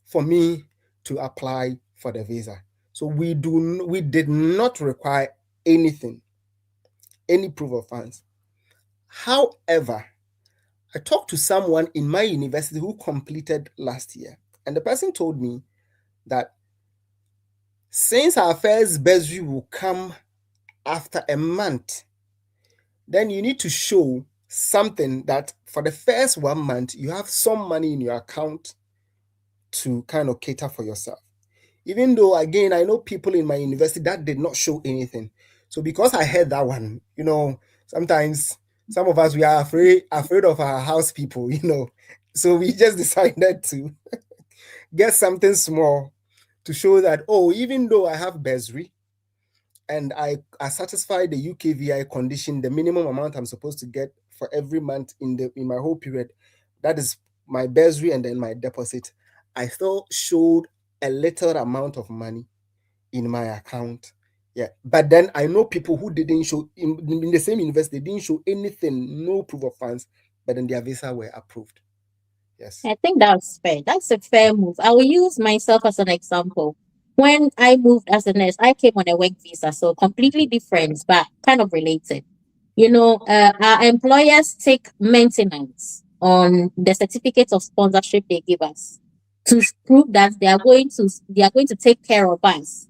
Speaker 3: for me to apply for the visa. So we did not require anything, any proof of funds. However, I talked to someone in my university who completed last year, and the person told me that since our first bursary will come after a month, then you need to show something that for the first 1 month, you have some money in your account to kind of cater for yourself. Even though, again, I know people in my university that did not show anything. So because I heard that one, sometimes some of us, we are afraid of our house people, So we just decided to get something small to show that, even though I have bursary and I satisfy the UKVI condition, the minimum amount I'm supposed to get for every month in my whole period, that is my bursary and then my deposit, I still showed a little amount of money in my account. Yeah. But then I know people who didn't show in the same university, they didn't show anything, no proof of funds, but then their visa were approved. Yes.
Speaker 1: I think that's fair. That's a fair move. I will use myself as an example. When I moved as a nurse, I came on a work visa, so completely different, but kind of related. Our employers take maintenance on the certificates of sponsorship they give us to prove that they are going to take care of us.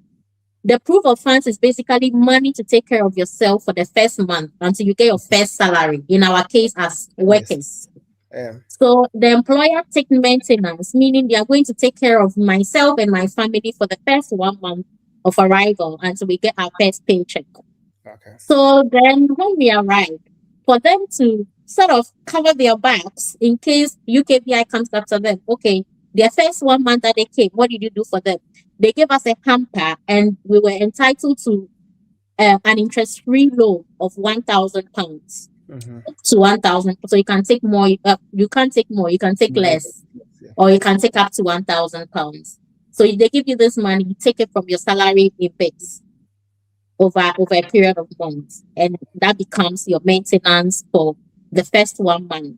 Speaker 1: The proof of funds is basically money to take care of yourself for the first month until you get your first salary. In our case, as workers.
Speaker 3: Yes.
Speaker 1: So the employer take maintenance, meaning they are going to take care of myself and my family for the first 1 month of arrival until we get our first paycheck.
Speaker 3: Okay.
Speaker 1: So then when we arrive, for them to sort of cover their backs in case UKVI comes after them, okay, their first 1 month that they came, what did you do for them? They gave us a hamper and we were entitled to an interest-free loan of £1,000 to 1,000. So you can take more. You can't take more. You can take less, or you can take up to £1,000. So if they give you this money, you take it from your salary in bits over a period of months, and that becomes your maintenance for the first 1 month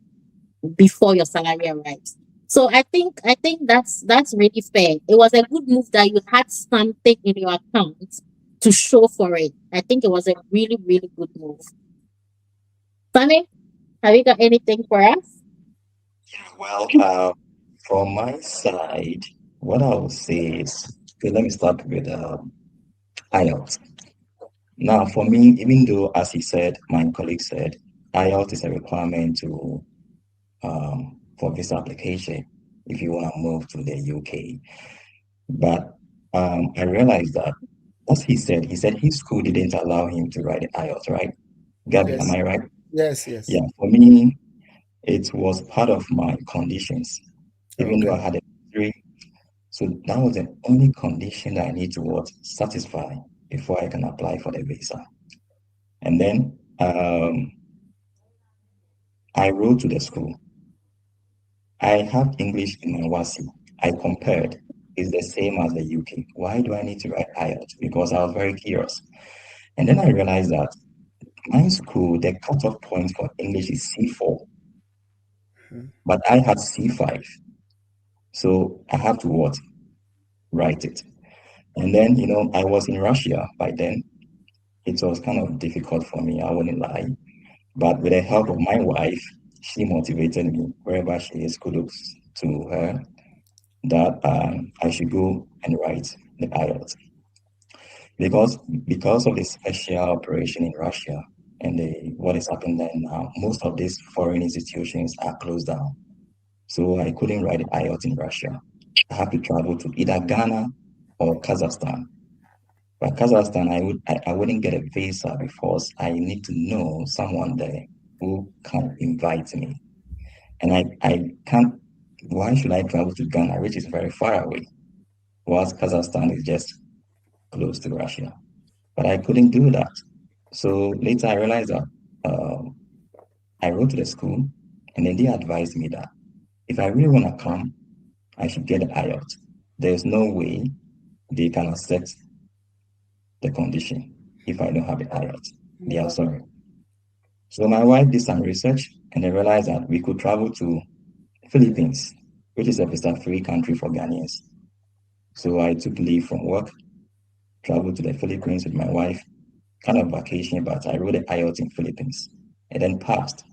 Speaker 1: before your salary arrives. So I think that's really fair. It was a good move that you had something in your account to show for it. I think it was a really, really good move. Sunny, have you got anything for us?
Speaker 2: Well, from my side, what I would say is, okay, let me start with IELTS. Now, for me, even though, as he said, my colleague said, IELTS is a requirement for visa application if you want to move to the UK. But I realized that, as he said his school didn't allow him to write the IELTS, right? Gabby,
Speaker 3: Yes.
Speaker 2: am I right?
Speaker 3: Yes.
Speaker 2: Yeah, for me, it was part of my conditions, even though I had a degree. So that was the only condition that I need to satisfy before I can apply for the visa. And then I wrote to the school. I have English in my WASI. I compared. It's the same as the UK. Why do I need to write IELTS? Because I was very curious. And then I realized that my school, the cutoff point for English is C4. But I had C5. So I have to write it. And then, I was in Russia by then. It was kind of difficult for me, I wouldn't lie. But with the help of my wife, she motivated me wherever she is, kudos to her, that I should go and write the IELTS. Because because of the special operation in Russia and what is happening there now, most of these foreign institutions are closed down. So I couldn't write the IELTS in Russia. I have to travel to either Ghana or Kazakhstan. But Kazakhstan, I wouldn't get a visa because I need to know someone there who can invite me. And I can't, why should I travel to Ghana, which is very far away, whilst Kazakhstan is just close to Russia? But I couldn't do that. So later I realized that I wrote to the school and then they advised me that if I really want to come, I should get the IELTS. There's no way they can accept the condition if I don't have the IELTS. They are sorry. So my wife did some research and they realized that we could travel to Philippines, which is a visa-free country for Ghanaians. So I took leave from work, traveled to the Philippines with my wife, kind of vacation, but I wrote the IELTS in Philippines and then passed.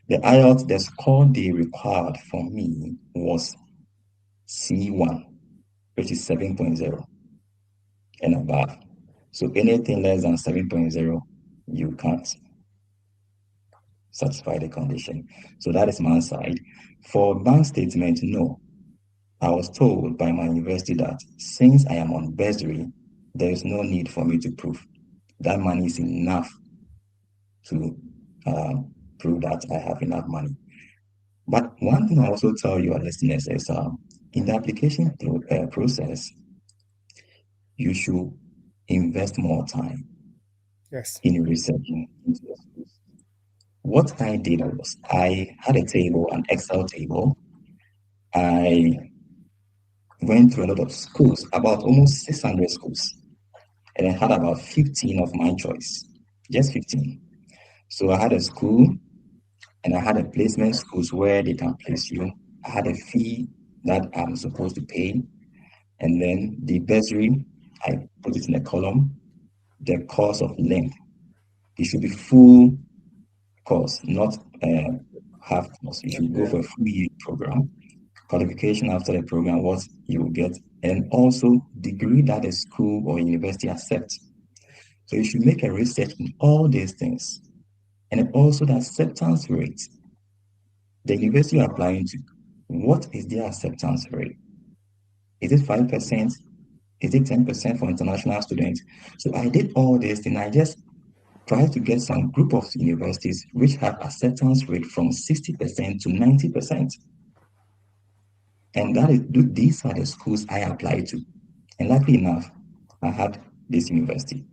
Speaker 2: The IELTS, the score they required for me was C1, which is 7.0 and above. So anything less than 7.0, you can't satisfy the condition. So that is my side. For bank statement, no. I was told by my university that since I am on bursary, there is no need for me to prove. That money is enough to prove that I have enough money. But one thing I also tell your listeners is in the application process, you should invest more time
Speaker 3: Yes.
Speaker 2: in researching into the schools. What I did was I had a table, an Excel table. I went through a lot of schools, about almost 600 schools, and I had about 15 of my choice, just 15. So I had a school and I had a placement schools where they can place you. I had a fee that I'm supposed to pay. And then the bursary, I put it in a column. The course of length, it should be full course, not half course. You should go for a full year program. Qualification after the program, what you will get, and also degree that the school or university accepts. So you should make a research in all these things. And also the acceptance rate. The university you're applying to, what is their acceptance rate? Is it 5%? Is it 10% for international students? So I did all this and I just tried to get some group of universities which have acceptance rate from 60% to 90%. And these are the schools I applied to. And luckily enough, I had this university.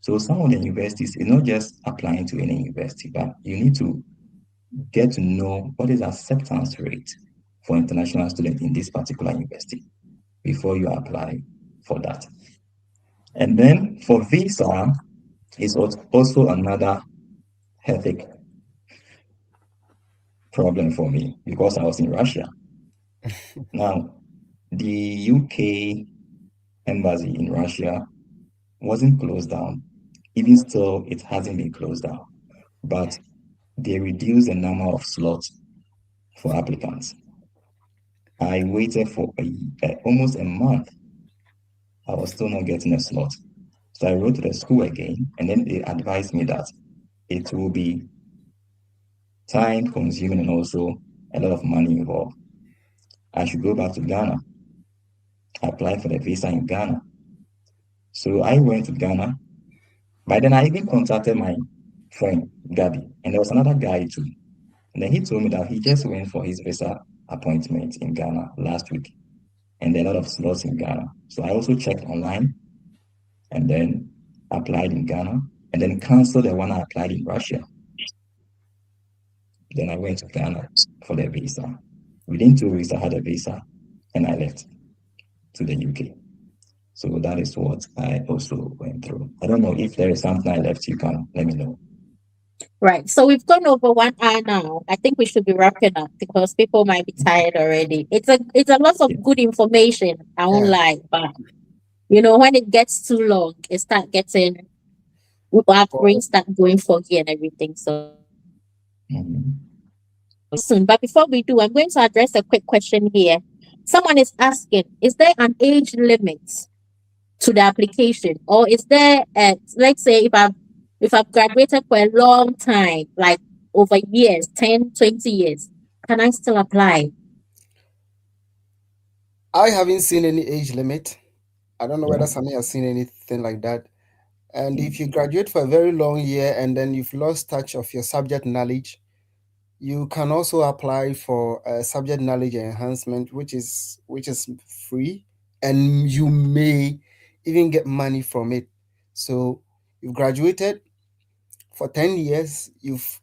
Speaker 2: So some of the universities is not just applying to any university, but you need to get to know what is acceptance rate for international students in this particular university before you apply for that. And then for visa, is also another headache problem for me because I was in Russia. Now, the UK embassy in Russia wasn't closed down. Even still, it hasn't been closed down. But they reduced the number of slots for applicants. I waited for almost a month. I was still not getting a slot. So I wrote to the school again, and then they advised me that it will be time consuming and also a lot of money involved. I should go back to Ghana, apply for the visa in Ghana. So I went to Ghana. By then, I even contacted my friend Gabby, and there was another guy too. And then he told me that he just went for his visa appointment in Ghana last week, and there are a lot of slots in Ghana. So I also checked online and then applied in Ghana, and then canceled the one I applied in Russia. Then I went to Ghana for the visa. Within 2 weeks, I had a visa, and I left to the UK. So that is what I also went through. I don't know if there is something I left, you can let me know.
Speaker 1: Right. So we've gone over 1 hour now. I think we should be wrapping up because people might be tired already. It's a lot
Speaker 2: Yeah.
Speaker 1: of good information. I won't
Speaker 3: Yeah.
Speaker 1: lie, but when it gets too long, it start getting our
Speaker 3: For
Speaker 1: brains start going foggy and everything. So
Speaker 2: Mhm.
Speaker 1: Soon, but before we do, I'm going to address a quick question here. Someone is asking, is there an age limit to the application, or is there a, let's say if I've graduated for a long time, like over years, 10, 20 years, can I still apply?
Speaker 3: I haven't seen any age limit. I don't know
Speaker 2: Yeah.
Speaker 3: whether Sami has seen anything like that. And if you graduate for a very long year and then you've lost touch of your subject knowledge, you can also apply for a subject knowledge enhancement, which is free, and you may even get money from it. So you've graduated for 10 years, you've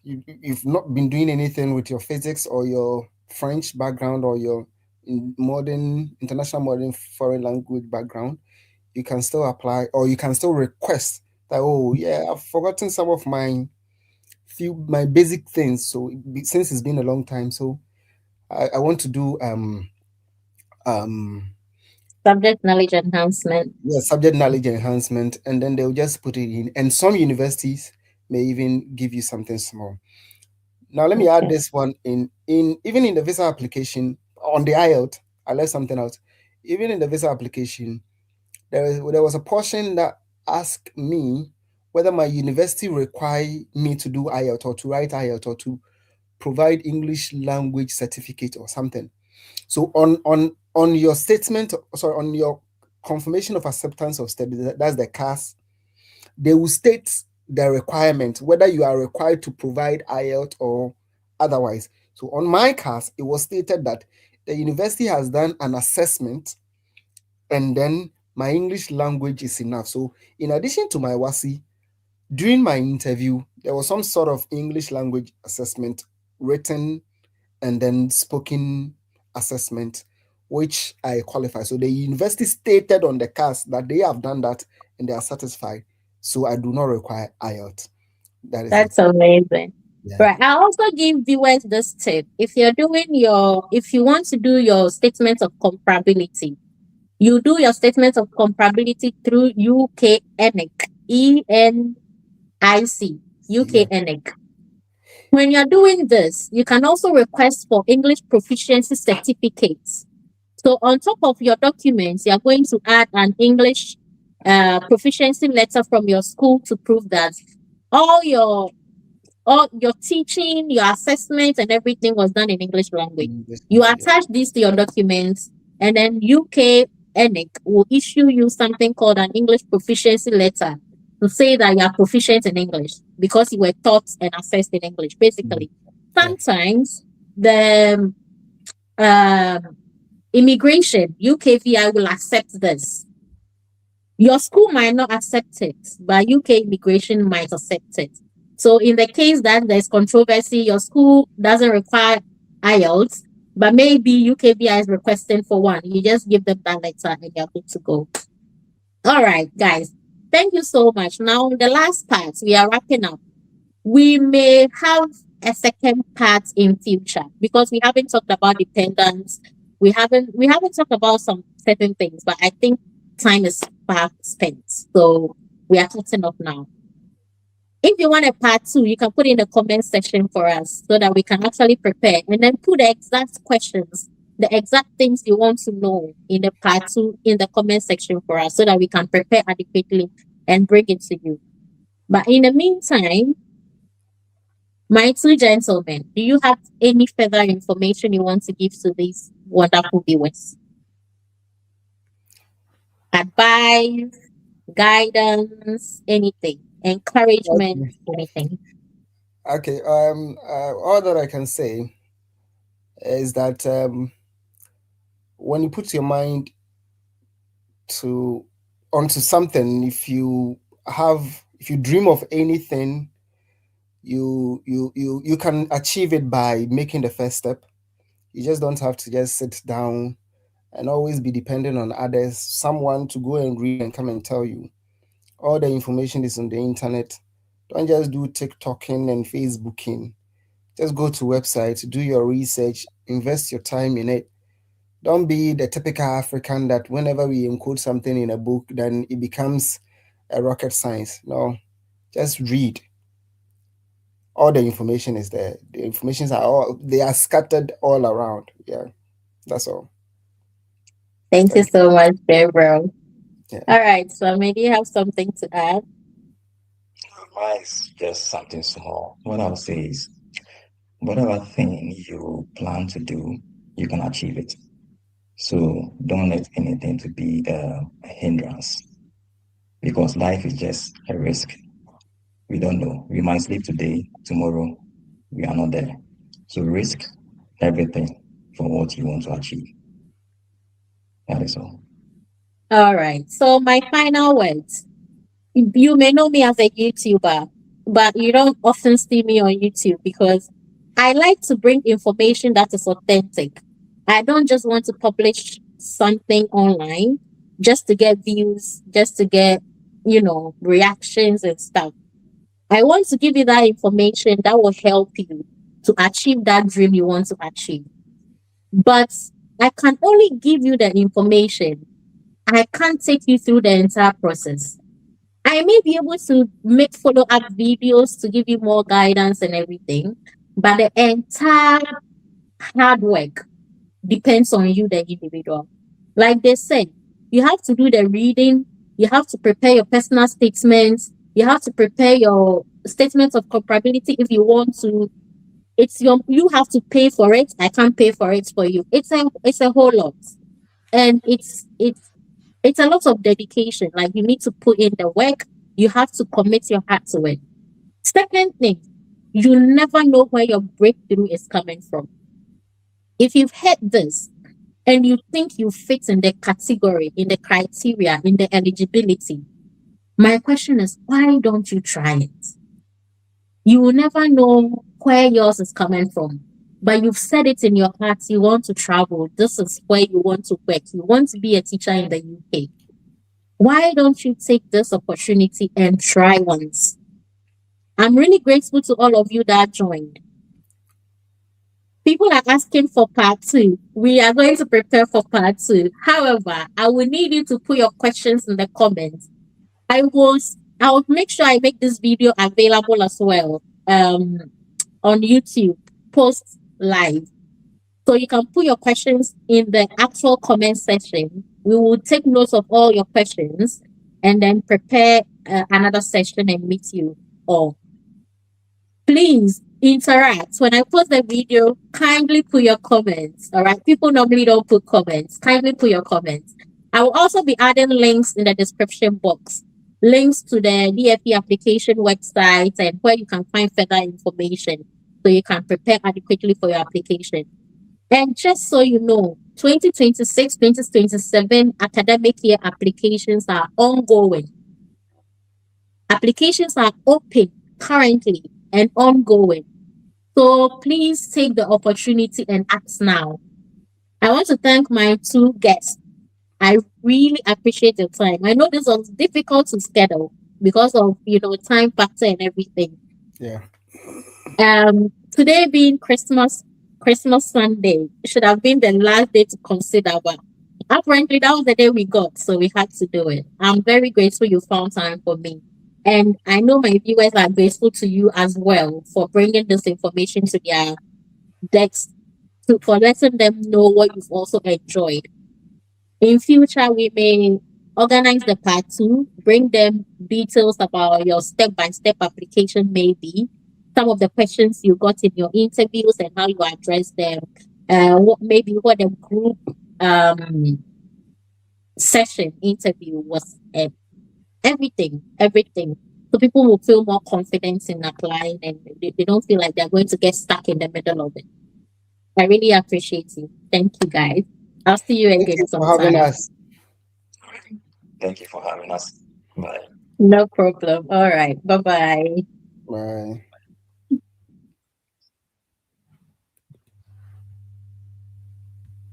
Speaker 3: not been doing anything with your physics or your French background or your modern international modern foreign language background. You can still apply, or you can still request that, oh yeah, I've forgotten some of my basic things. So since it's been a long time, so I want to do um
Speaker 1: Subject knowledge enhancement.
Speaker 3: yeah, subject knowledge enhancement, and then they'll just put it in. And some universities may even give you something small. Now let me add
Speaker 1: Okay.
Speaker 3: this one in even in the visa application on the IELTS. I left something out. Even in the visa application, there was a portion that asked me whether my university require me to do IELTS or to write IELTS or to provide English language certificate or something. So on your statement, sorry, on your confirmation of acceptance of study, that's the CAS, they will state the requirement, whether you are required to provide IELTS or otherwise. So on my CAS, it was stated that the university has done an assessment and then my English language is enough. So in addition to my WASI, during my interview, there was some sort of English language assessment, written and then spoken assessment, which I qualify. So the university stated on the cast that they have done that and they are satisfied. So I do not require IELTS. That is it.
Speaker 1: That's amazing.
Speaker 3: Yeah.
Speaker 1: Right. I also give viewers this tip. If you want to do your statement of comparability, you do your statement of comparability through UK ENIC, UK
Speaker 3: Yeah.
Speaker 1: ENIC. When you're doing this, you can also request for English proficiency certificates. So on top of your documents, you're going to add an English proficiency letter from your school to prove that all your all your teaching, your assessment, and everything was done in English language.
Speaker 3: This
Speaker 1: You
Speaker 3: language,
Speaker 1: attach these to your documents, and then UK ENIC will issue you something called an English proficiency letter to say that you are proficient in English because you were taught and assessed in English.
Speaker 3: yeah.
Speaker 1: Basically,
Speaker 3: Yeah.
Speaker 1: sometimes the immigration UKVI will accept this. Your school might not accept it, but UK immigration might accept it. So in the case that there's controversy, your school doesn't require IELTS, but maybe UKVI is requesting for one. You just give them that letter and you're good to go. All right, guys. Thank you so much. Now, the last part, we are wrapping up. We may have a second part in future because we haven't talked about dependence. We haven't talked about some certain things, but I think time is far spent. So we are cutting off now. If you want a part two, you can put in the comment section for us so that we can actually prepare and then put the exact questions, the exact things you want to know in the part two in the comment section for us so that we can prepare adequately and bring it to you. But in the meantime, my two gentlemen, do you have any further information you want to give to these wonderful viewers? Advice, guidance, anything, encouragement,
Speaker 3: Okay.
Speaker 1: anything.
Speaker 3: Okay. All that I can say is that when you put your mind to onto something, if you dream of anything, you can achieve it by making the first step. You just don't have to just sit down and always be dependent on others, someone to go and read and come and tell you. All the information is on the internet. Don't just do TikToking and Facebooking. Just go to websites, do your research, invest your time in it. Don't be the typical African that whenever we encode something in a book, then it becomes a rocket science. No, just read. all the information is there. The informations they are scattered all around. Yeah, that's all.
Speaker 1: Thank you
Speaker 3: Thank
Speaker 1: so much, Gabriel.
Speaker 3: you.
Speaker 1: All
Speaker 3: Yeah.
Speaker 1: right, so maybe you have something to add.
Speaker 2: Mine's just something small. What I'll say is, whatever thing you plan to do, you can achieve it. So don't let anything to be a hindrance, because life is just a risk. We don't know. We might sleep today, tomorrow, we are not there. So risk everything for what you want to achieve. That is all.
Speaker 1: All right, so my final words. You may know me as a YouTuber, but you don't often see me on YouTube because I like to bring information that is authentic. I don't just want to publish something online just to get views, just to get, reactions and stuff. I want to give you that information that will help you to achieve that dream you want to achieve. But I can only give you the information. I can't take you through the entire process. I may be able to make follow up videos to give you more guidance and everything, but the entire hard work depends on you, the individual. Like they said, you have to do the reading, you have to prepare your personal statements, you have to prepare your statements of comparability if you want to. You have to pay for it. I can't pay for it for you. It's a whole lot. And it's a lot of dedication. Like you need to put in the work. You have to commit your heart to it. Second thing, you never know where your breakthrough is coming from. If you've heard this and you think you fit in the category, in the criteria, in the eligibility, my question is, why don't you try it? You will never know where yours is coming from. But you've said it in your heart, you want to travel. This is where you want to work. You want to be a teacher in the UK. Why don't you take this opportunity and try once? I'm really grateful to all of you that joined. People are asking for part two. We are going to prepare for part two. However, I will need you to put your questions in the comments. I will make sure I make this video available as well on YouTube, post live. So you can put your questions in the actual comment section. We will take notes of all your questions and then prepare another session and meet you all. Please interact. When I post the video, kindly put your comments. All right. People normally don't put comments. Kindly put your comments. I will also be adding links in the description box. Links to the DFE application website and where you can find further information so you can prepare adequately for your application. And just so you know, 2026-2027 academic year applications are ongoing. Applications are open currently and ongoing. So please take the opportunity and act now. I want to thank my two guests. I really appreciate your time. I know this was difficult to schedule because of time factor and everything.
Speaker 3: Yeah.
Speaker 1: Today being Christmas Sunday, it should have been the last day to consider, but apparently that was the day we got, so we had to do it. I'm very grateful you found time for me. And I know my viewers are grateful to you as well for bringing this information to their decks, for letting them know what you've also enjoyed. In future, we may organize the part two, bring them details about your step-by-step application, maybe some of the questions you got in your interviews and how you address them. What the group session interview was. Everything. So people will feel more confidence in applying and they don't feel like they're going to get stuck in the middle of it. I really appreciate you. Thank you, guys. I'll see you
Speaker 3: Thank
Speaker 1: again
Speaker 3: you for having
Speaker 1: sometime.
Speaker 3: us.
Speaker 2: Thank you for having us. Bye.
Speaker 1: No problem. All right. Bye-bye.
Speaker 3: Bye.